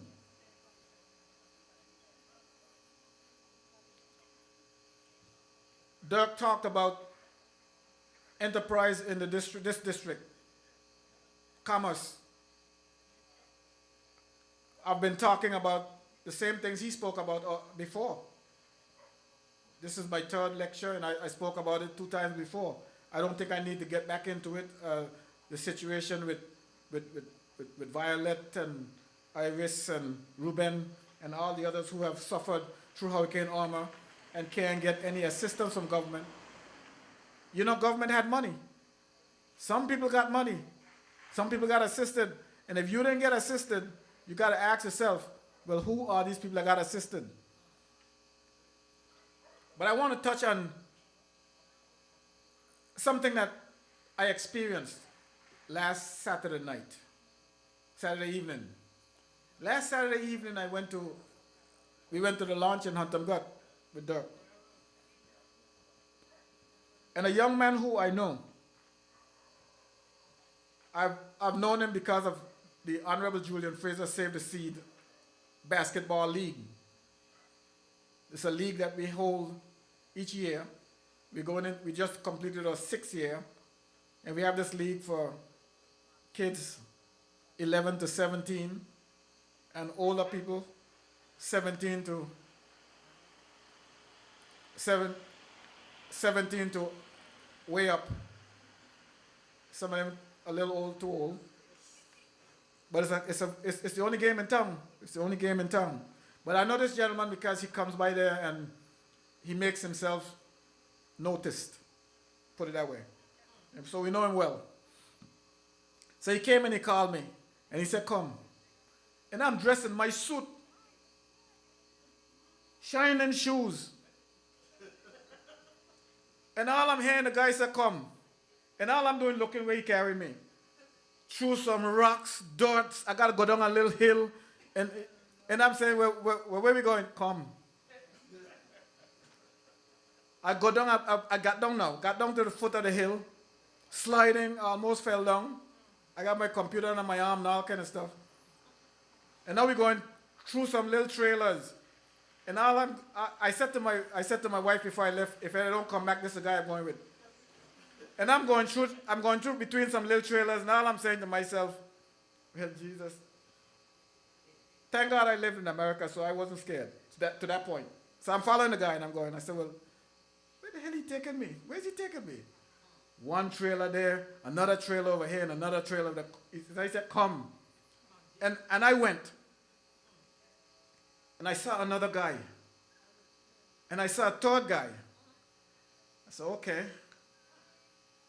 Dirk talked about enterprise in this district, commerce. I've been talking about the same things he spoke about before. This is my third lecture, and I spoke about it 2 times before. I don't think I need to get back into it. The situation with Violet and Iris and Ruben and all the others who have suffered through Hurricane Irma and can't get any assistance from government. You know, government had money. Some people got money. Some people got assisted. And if you didn't get assisted, you got to ask yourself, well, who are these people that got assisted? But I want to touch on something that I experienced last Saturday evening. Last Saturday evening, we went to the launch in Hunter Gut with Dirk. And a young man who I know, I've known him because of the Honorable Julian Fraser Save the Seed Basketball League. It's a league that we hold each year. We just completed our 6th year, and we have this league for kids 11 to 17 and older people 17 to way up. Some of them a little old, too old. But it's the only game in town. It's the only game in town. But I know this gentleman because he comes by there and he makes himself noticed. Put it that way. And so we know him well. So he came and he called me. And he said, come. And I'm dressed in my suit. Shining shoes. And all I'm hearing, the guy said, come. And all I'm doing, looking where he carried me. Through some rocks, dirt. I got to go down a little hill. And I'm saying, where we going? Come. I got down to the foot of the hill. Sliding, almost fell down. I got my computer under my arm and all kind of stuff. And now we're going through some little trailers. And all I said to my wife before I left, if I don't come back, this is the guy I'm going with. And I'm going through between some little trailers, and all I'm saying to myself, well, Jesus, thank God I lived in America, so I wasn't scared to that point. So I'm following the guy, and I'm going. I said, well, where the hell he taking me? Where's he taking me? One trailer there, another trailer over here, and another trailer there. I said, come. And I went. And I saw another guy. And I saw a third guy. I said, okay.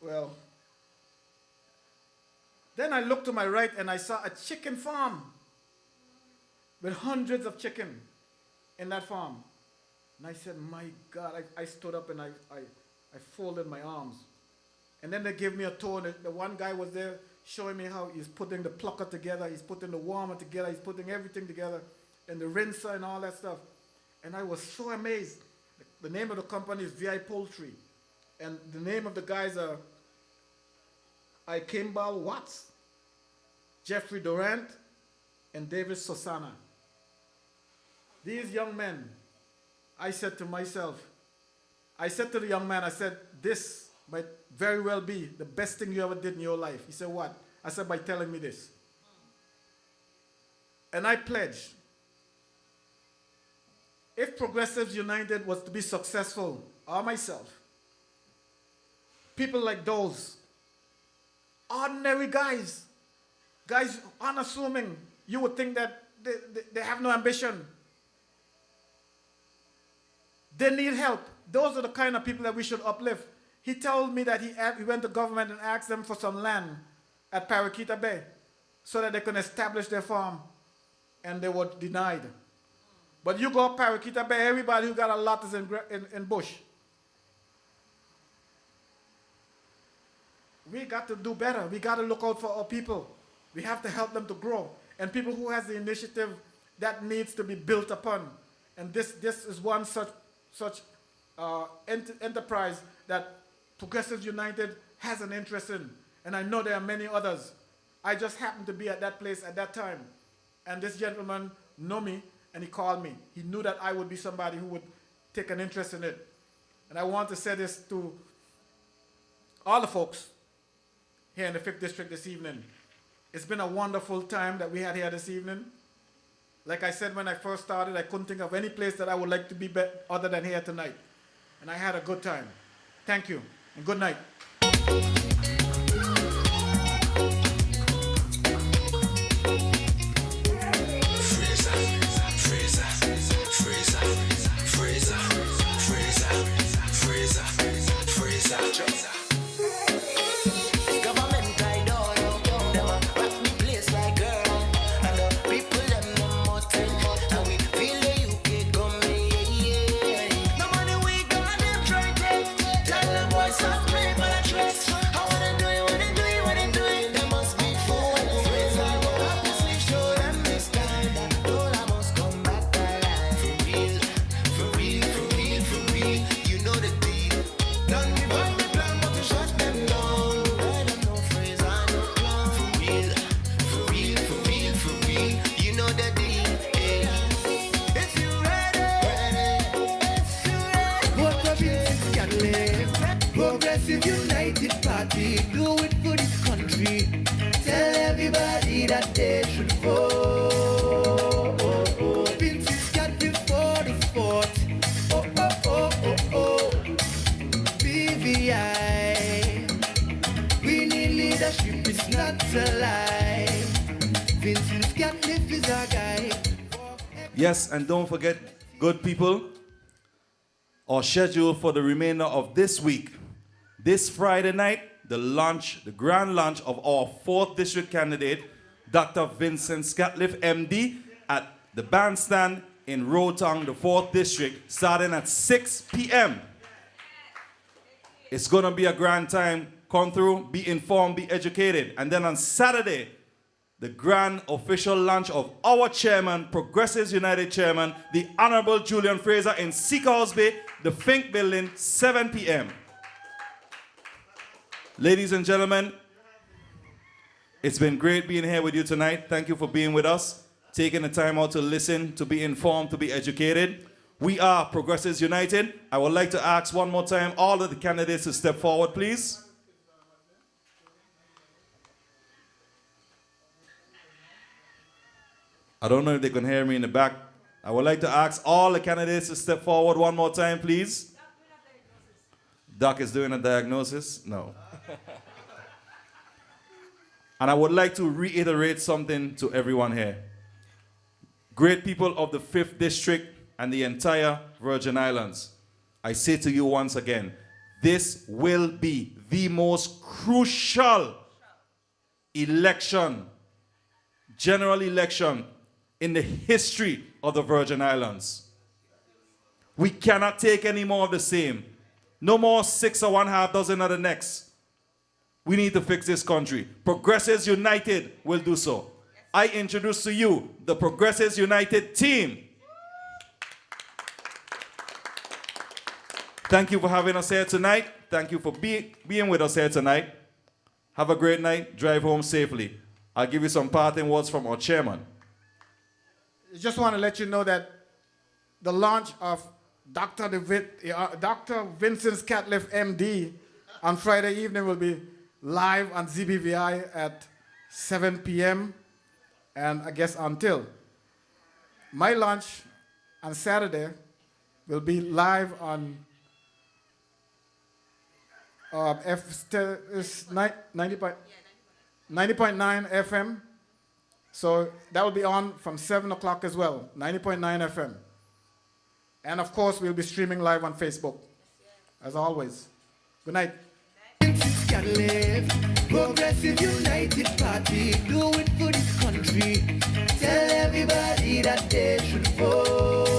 Well. Then I looked to my right and I saw a chicken farm with hundreds of chicken in that farm. And I said, my God, I stood up and I folded my arms. And then they gave me a tour. The one guy was there showing me how he's putting the plucker together, he's putting the warmer together, he's putting everything together, and the rinser and all that stuff. And I was so amazed. The name of the company is VI Poultry. And the name of the guys are Kimball Watts, Jeffrey Durant, and David Sosana. These young men, I said to myself, I said to the young man, I said, this might very well be the best thing you ever did in your life. He said, what? I said, by telling me this. And I pledged, if Progressives United was to be successful, or myself, people like those, ordinary guys unassuming, you would think that they have no ambition. They need help. Those are the kind of people that we should uplift. He told me that he went to government and asked them for some land at Paraquita Bay so that they can establish their farm, and they were denied. But you go up Paraquita Bay, everybody who got a lot is in bush. We got to do better. We got to look out for our people. We have to help them to grow. And people who has the initiative, that needs to be built upon. And this is one such enterprise that Progressives United has an interest in. And I know there are many others. I just happened to be at that place at that time. And this gentleman knew me, and he called me. He knew that I would be somebody who would take an interest in it. And I want to say this to all the folks here in the 5th District this evening. It's been a wonderful time that we had here this evening. Like I said when I first started, I couldn't think of any place that I would like to be other than here tonight. And I had a good time. Thank you, and good night. Progressive United Party, do it for this country. Tell everybody that they should vote. Vincent Scatliffe for the fort. BVI. We need leadership, it's not a lie. Vincent Scatliffe is our guy. Yes, and don't forget, good people, our schedule for the remainder of this week. This Friday night, the grand launch of our 4th district candidate, Dr. Vincent Scatliffe, MD, at the bandstand in Rotong, the 4th district, starting at 6 p.m. It's going to be a grand time. Come through, be informed, be educated. And then on Saturday, the grand official launch of our chairman, Progressives United chairman, the Honorable Julian Fraser in Seeker House Bay, the Fink Building, 7 p.m. Ladies and gentlemen, it's been great being here with you tonight. Thank you for being with us, taking the time out to listen, to be informed, to be educated. We are Progressives United. I would like to ask one more time all of the candidates to step forward, please. I don't know if they can hear me in the back. I would like to ask all the candidates to step forward one more time, please. Doc is doing a diagnosis? No. And I would like to reiterate something to everyone here. Great people of the 5th District and the entire Virgin Islands, I say to you once again, this will be the most crucial election, general election in the history of the Virgin Islands. We cannot take any more of the same. No more 6 or 1/2 dozen of the next. We need to fix this country. Progressives United will do so. I introduce to you the Progressives United team. Thank you for having us here tonight. Thank you for being with us here tonight. Have a great night. Drive home safely. I'll give you some parting words from our chairman. I just want to let you know that the launch of Dr. Vincent Scatliffe, MD, on Friday evening will be live on ZBVI at 7 p.m. and I guess until. My lunch on Saturday will be live on 90.9 FM. So that will be on from 7 o'clock as well, 90.9 FM. And of course, we'll be streaming live on Facebook, as always. Good night. Scatliffe, Progressive United Party, do it for this country. Tell everybody that they should vote.